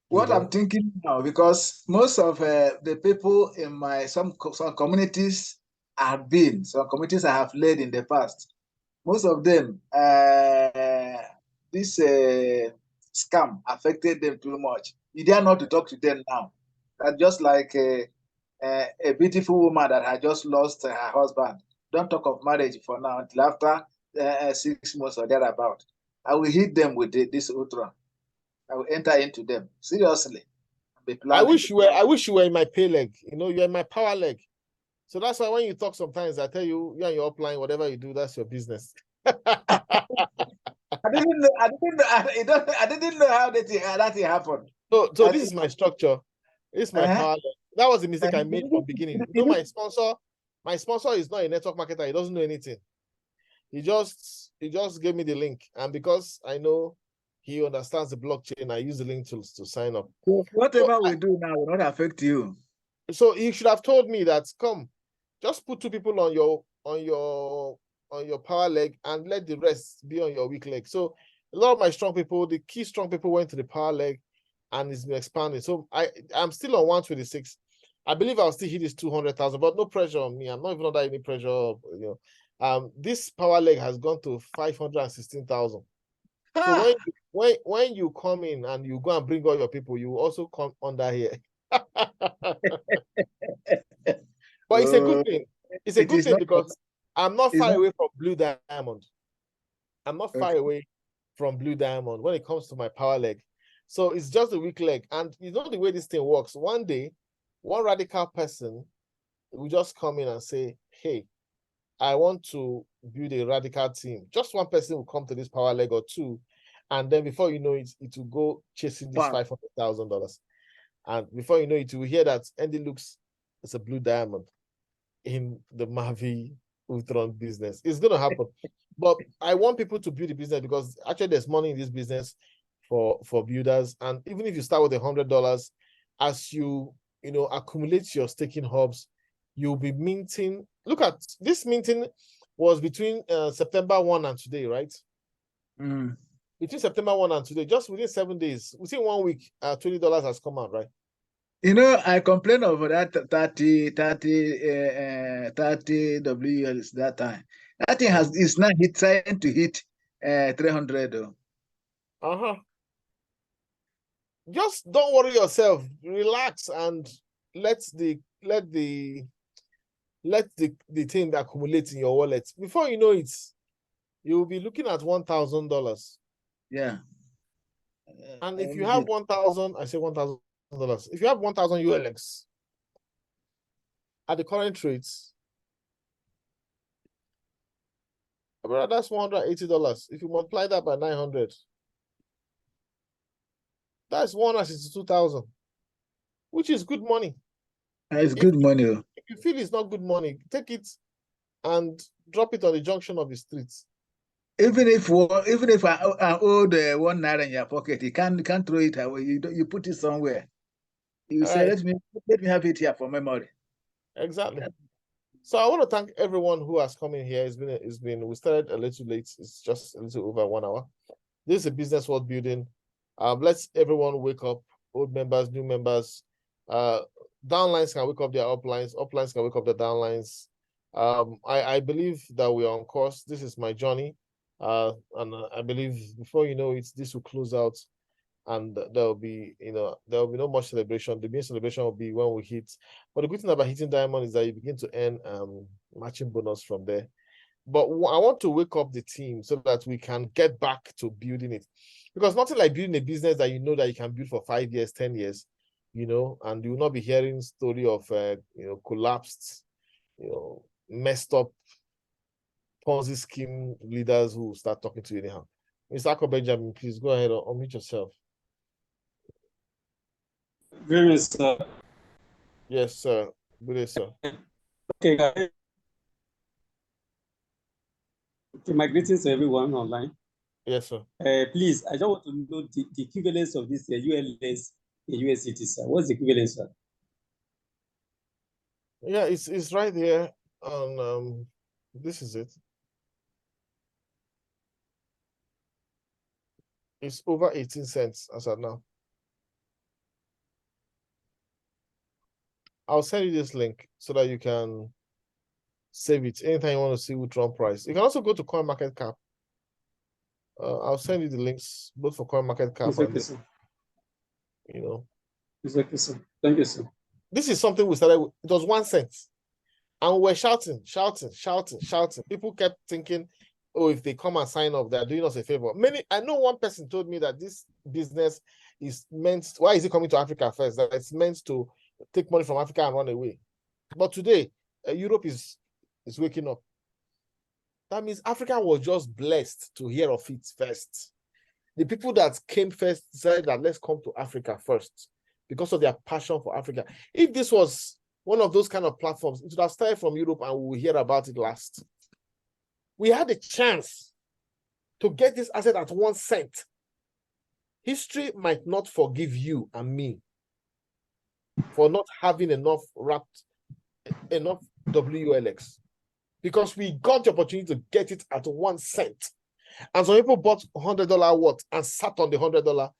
What I'm thinking now, because most of the people in some communities have been, some communities I have led in the past, most of them, this scam affected them too much. You dare not to talk to them now. That's just like a beautiful woman that had just lost her husband. Don't talk of marriage for now until after 6 months or thereabout. I will hit them with this Ultron. I will enter into them seriously. I wish you were in my pay leg. You're in my power leg. So that's why when you talk sometimes, I tell you, you're on your upline, whatever you do, that's your business. I didn't know how that happened. So this is my structure. This is my power leg. That was the mistake I made from the beginning. My sponsor is not a network marketer. He doesn't know anything. He just gave me the link, and because I know he understands the blockchain, I use the link to sign up. So whatever we do now will not affect you. So he should have told me that, come, just put 2 people on your power leg and let the rest be on your weak leg. So a lot of my strong people, the key strong people, went to the power leg, and it's been expanding. So I'm still on 126. I believe I'll still hit this 200,000, but no pressure on me. I'm not even under any pressure. This power leg has gone to 516,000. So when you come in and you go and bring all your people, you also come under here. But it's a good thing. It's a good thing because I'm not far away from Blue Diamond. I'm not far away from Blue Diamond when it comes to my power leg. So it's just a weak leg. And you know the way this thing works. One day, one radical person we just come in and say, hey, I want to build a radical team. Just one person will come to this power leg or two, and then before you know it, it will go chasing this $500,000. And before you know it, you will hear that Andy looks as a blue diamond in the Mavie Ultron business. It's going to happen. But I want people to build a business because actually there's money in this business for builders. And even if you start with $100, as you accumulate your staking hubs, you'll be minting. Look at this minting was between September 1 and today, right? Between September 1 and today, just within 7 days, within 1 week, $20 has come out, right? I complained over that 30 WLs that time. That thing is now trying to hit 300 though. Just don't worry yourself. Relax and let the thing accumulate in your wallet. Before you know it, you will be looking at $1,000. Yeah. And if you have 1,000, I say $1,000. If you have 1,000 ULX at the current rates, that's $180. If you multiply that by 900, that's 162,000, which is good money. It's good money. If you feel it's not good money, take it and drop it on the junction of the streets. Even if I owe the $1 in your pocket, you can't throw it away. You put it somewhere. You say, right. let me have it here for memory. Exactly. So I want to thank everyone who has come in here. We started a little late. It's just a little over 1 hour. This is a business world building. Let's everyone wake up. Old members, new members. Downlines can wake up their uplines. Uplines can wake up their downlines. I believe that we are on course. This is my journey. And I believe before you know it, this will close out. And there will be no much celebration. The main celebration will be when we hit. But the good thing about hitting diamond is that you begin to earn matching bonus from there. But I want to wake up the team so that we can get back to building it, because nothing like building a business that that you can build for 5 years, 10 years, and you will not be hearing story of collapsed, messed up Ponzi scheme leaders who start talking to you anyhow. Mr. Akko Benjamin, please go ahead and unmute yourself. Very much, sir. Yes, sir. Good day, sir. Okay, guys. Okay, my greetings to everyone online. Yes, sir. Please, I just want to know the equivalence of this ULS in USDT, sir. What's the equivalence, sir? Yeah, it's right here on this is it. It's over 18 cents as of now. I'll send you this link so that you can save it anytime you want to see Ultron price. You can also go to CoinMarketCap. I'll send you the links both for CoinMarketCap and okay, sir. It's okay, sir. Thank you, sir. This is something we started with. It was 1 cent. And we were shouting. People kept thinking, oh, if they come and sign up, they're doing us a favor. I know one person told me that this business is meant, why is it coming to Africa first? That it's meant to take money from Africa and run away. But today, Europe is waking up. That means Africa was just blessed to hear of it first. The people that came first decided that let's come to Africa first because of their passion for Africa. If this was one of those kind of platforms, it would have started from Europe and we will hear about it last. We had a chance to get this asset at 1 cent. History might not forgive you and me for not having enough WLX, because we got the opportunity to get it at 1 cent. And some people bought $100 worth and sat on the $100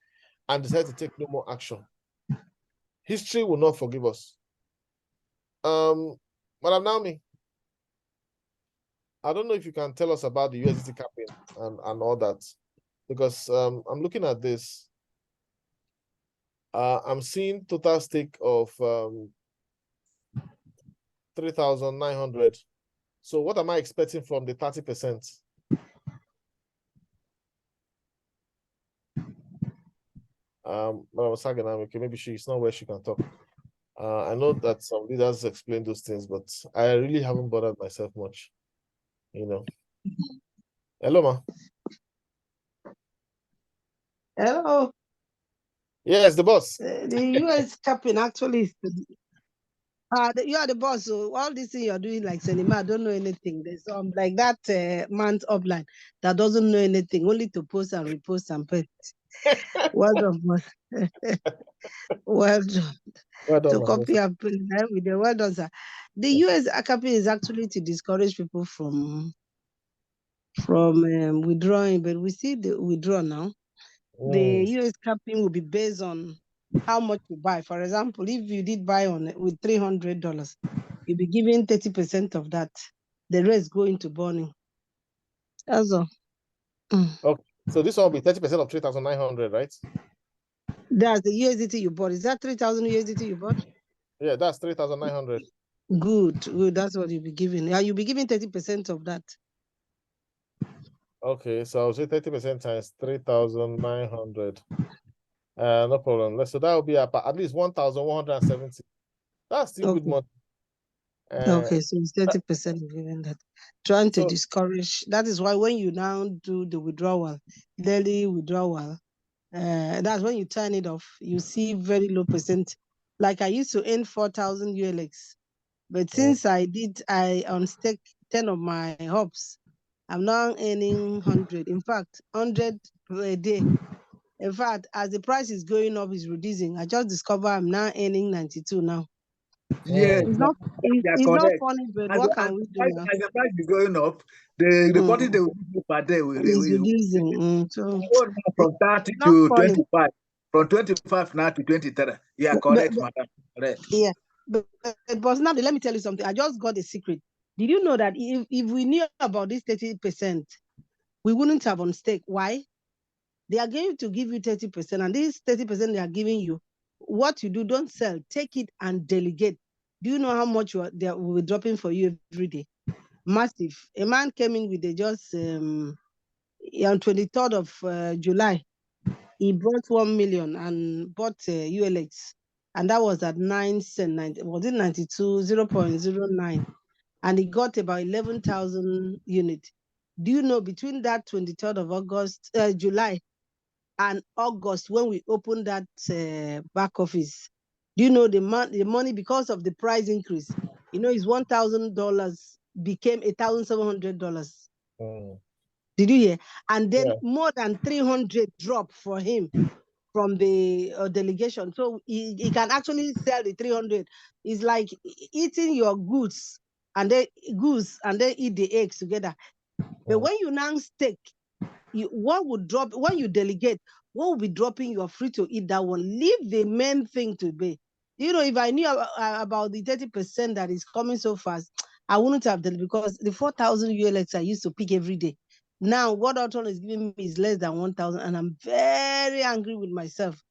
and decided to take no more action. History will not forgive us. Madam Naomi, I don't know if you can tell us about the USDT capping and all that, because I'm looking at this. I'm seeing total stake of 3,900. So what am I expecting from the 30%? Madam Saganam, okay, maybe she's not where she can talk. I know that some leaders explain those things, but I really haven't bothered myself much. Hello, ma. Hello. Yes, the boss. The US capping actually is you are the boss, so all this thing you're doing like cinema, I don't know anything. There's like that man's upline that doesn't know anything, only to post and repost and post. Well done, boss. Well done. Well done, To ma. copy and paste with the well done, sir. The US capping is actually to discourage people from withdrawing, but we see the withdraw now. The US capping will be based on how much you buy. For example, if you did buy with $300, you'll be giving 30% of that. The rest go into burning. That's all. Okay, so this one will be 30% of 3,900, right? That's the USDT you bought. Is that 3,000 USDT you bought? Yeah, that's 3,900. Good. That's what you'll be giving. Yeah, you'll be giving 30% of that. Okay, so I'll say 30% times 3,900. No problem. So that will be at least 1,170. That's still good money. Okay, so it's 30% of giving that. Trying to discourage. That is why when you now do the withdrawal, daily withdrawal, that's when you turn it off. You see very low percent. Like I used to earn 4,000 ULX, but since I unstake 10 of my hops, I'm now earning 100. In fact, 100 per day. In fact, as the price is going up, it's reducing. I just discovered I'm now earning 92 now. Yes, It's not funny, but what can we do now? As the price is going up, the quantity they will give per day will reducing. So from 30 to 25. From 25 now to 23. Yeah, correct, madam. Correct. Yeah. But now let me tell you something. I just got a secret. Did you know that if we knew about this 30%, we wouldn't have on stake? Why? They are going to give you 30%, and this 30% they are giving you, what you do, don't sell, take it and delegate. Do you know how much they will be dropping for you every day? Massive. A man came in with just on 23rd of July. He brought 1 million and bought ULX, and that was at 9 cents. Was it 92 0.09? And he got about 11,000 units. Do you know between that 23rd of July and August, when we opened that back office, do you know the money, because of the price increase, his $1,000 became $1,700. Did you hear? And then more than 300 dropped for him from the delegation. So he can actually sell the 300. It's like eating your goods and then eat the eggs together. But when you now stake, what would drop when you delegate? What will be dropping? You are free to eat that one. Leave the main thing to be. If I knew about the 30% that is coming so fast, I wouldn't have done it, because the 4,000 ULX I used to pick every day. Now what Ultron is giving me is less than 1,000, and I'm very angry with myself.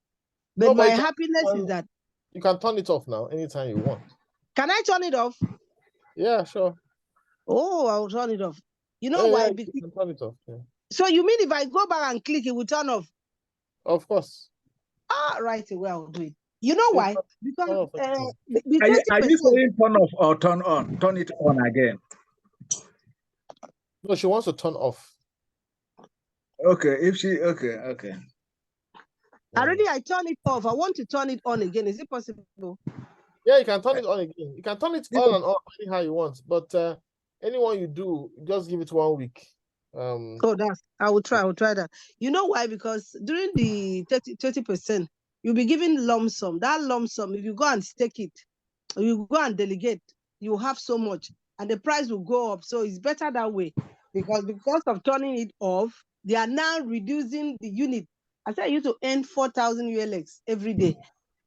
But my happiness is that you can turn it off now anytime you want. Can I turn it off? Yeah, sure. Oh, I'll turn it off. You know why? Because you can turn it off. Yeah. So you mean if I go back and click, it will turn off? Of course. Right away, I'll do it. You know why? Because are you saying turn off or turn on? Turn it on again. No, she wants to turn off. Okay, okay. Already I turn it off. I want to turn it on again. Is it possible? Yeah, you can turn it on again. You can turn it on and off anyhow you want. But anyone you do, just give it 1 week. I will try that. You know why? Because during the 30%, you'll be given lump sum. That lump sum, if you go and stake it, or you go and delegate, you have so much, and the price will go up. So it's better that way, because of turning it off, they are now reducing the unit. I said I used to earn 4,000 ULX every day.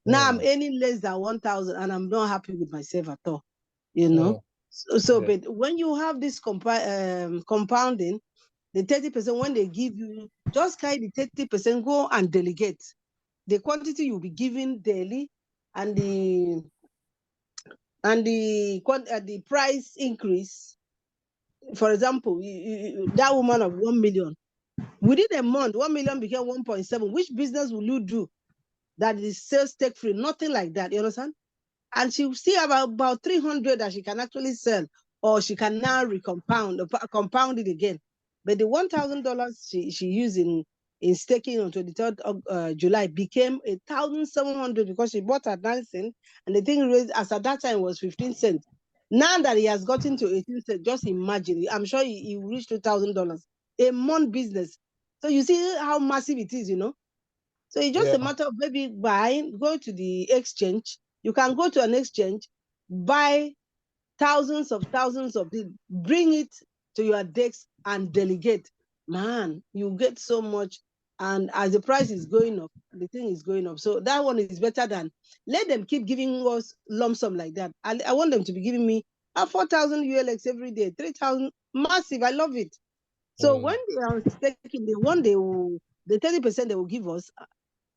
Now I'm earning less than 1,000, and I'm not happy with myself at all. But when you have this compounding, the 30%, when they give you, just carry the 30%, go and delegate. The quantity you'll be given daily, and the price increase. For example, that woman of 1 million, within a month, 1 million became 1.7. Which business will you do that is sales stake free? Nothing like that. You understand? and she still have about 300 that she can actually sell, or she can now compound it again. But the $1,000 she used in staking on 23rd of July became 1,700 because she bought at 9 cents, and the thing raised as at that time was 15 cents. Now that he has gotten to 18 cents, just imagine, I'm sure he reached $2,000 a month business. So you see how massive it is, you know. So it's just a matter of maybe go to the exchange. You can go to an exchange, buy thousands of it, bring it to your desk and delegate. Man, you get so much. And as the price is going up, the thing is going up. So that one is better than, let them keep giving us lump sum like that. I want them to be giving me 4,000 ULX every day, 3,000, massive. I love it. So when they are staking, the 30% they will give us,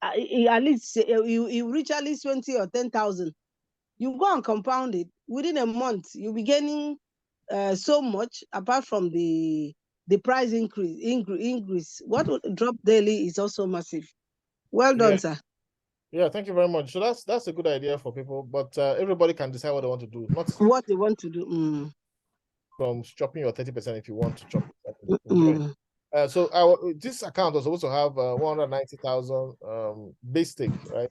at least you reach at least 20 or 10,000. You go and compound it within a month. You'll be gaining so much, apart from the price increase. What would drop daily is also massive. Well done, sir. Yeah, thank you very much. So that's a good idea for people, but everybody can decide what they want to do, not what they want to do. From chopping your 30% if you want to chop it. So this account was supposed to have 190,000 base stake, right?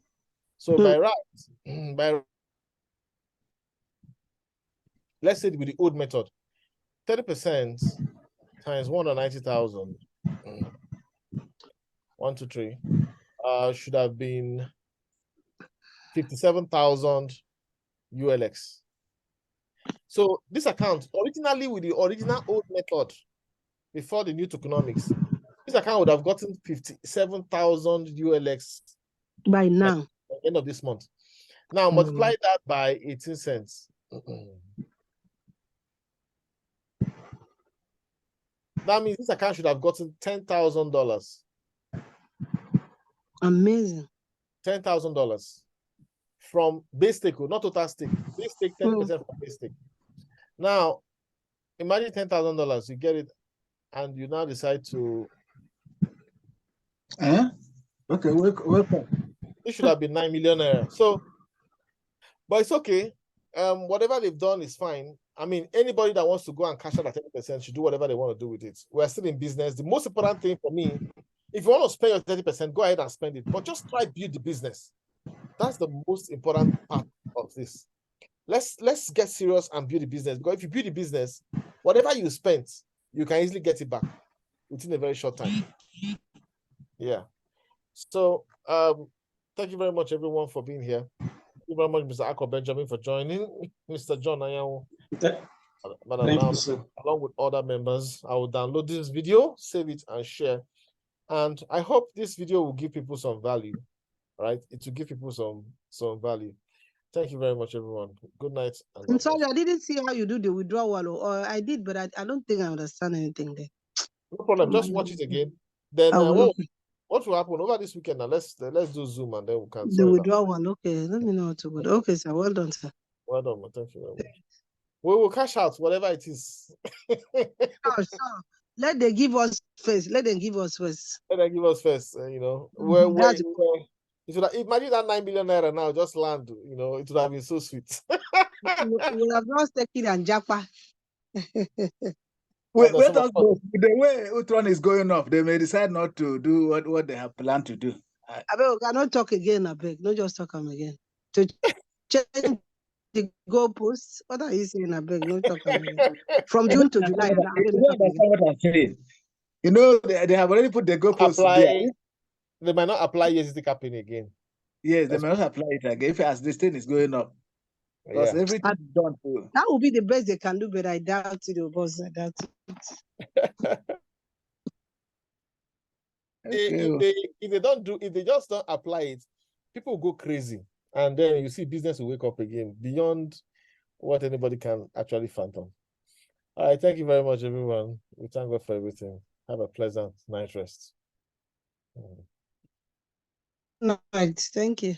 So by right, let's say with the old method, 30% times 190,000, 1, 2, 3, should have been 57,000 ULX. So this account, originally with the original old method, before the new tokenomics, this account would have gotten 57,000 ULX by now, at the end of this month. Now multiply that by 18 cents. That means this account should have gotten $10,000. Amazing. $10,000 from base stake, not total stake. Base stake, 10% from base stake. Now, imagine $10,000, you get it, and you now decide to. Okay, welcome. It should have been 9 million. So, but it's okay. Whatever they've done is fine. I mean, anybody that wants to go and cash out at 30% should do whatever they want to do with it. We're still in business. The most important thing for me, if you want to spend your 30%, go ahead and spend it. But just try to build the business. That's the most important part of this. Let's get serious and build the business. Because if you build the business, whatever you spent, you can easily get it back within a very short time. Yeah. So thank you very much, everyone, for being here. Thank you very much, Mr. Akko Benjamin, for joining. Mr. John Ayahu. Thank you, sir. Along with other members, I will download this video, save it, and share. And I hope this video will give people some value, right? It will give people some value. Thank you very much, everyone. Good night. I'm sorry, I didn't see how you do the withdrawal, or I did, but I don't think I understand anything there. No problem. Just watch it again. Then what will happen over this weekend? Now let's do Zoom and then we can. The withdrawal. Okay, let me know how to go. Okay, sir. Well done, sir. Well done. Thank you very much. We will cash out whatever it is. Sure. Let them give us first. Let them give us first. Let them give us first. Imagine that 9 million naira now just land. You know, it would have been so sweet. We have not taken and japa. Wait, let us go. The way Ultron is going off, they may decide not to do what they have planned to do. I cannot talk again, I beg. Not just talk again. To change the goalposts. What are you saying, I beg? Not talk again. From June to July. What I'm saying. You know, they have already put the goalposts there. They might not apply EST capping again. Yes, they might not apply it again as this thing is going up. Because everything is done too. That would be the best they can do, but I doubt it, boss. I doubt it. If they just don't apply it, people will go crazy. And then you see business will wake up again beyond what anybody can actually fathom. All right, thank you very much, everyone. We thank God for everything. Have a pleasant night rest. Night. Thank you.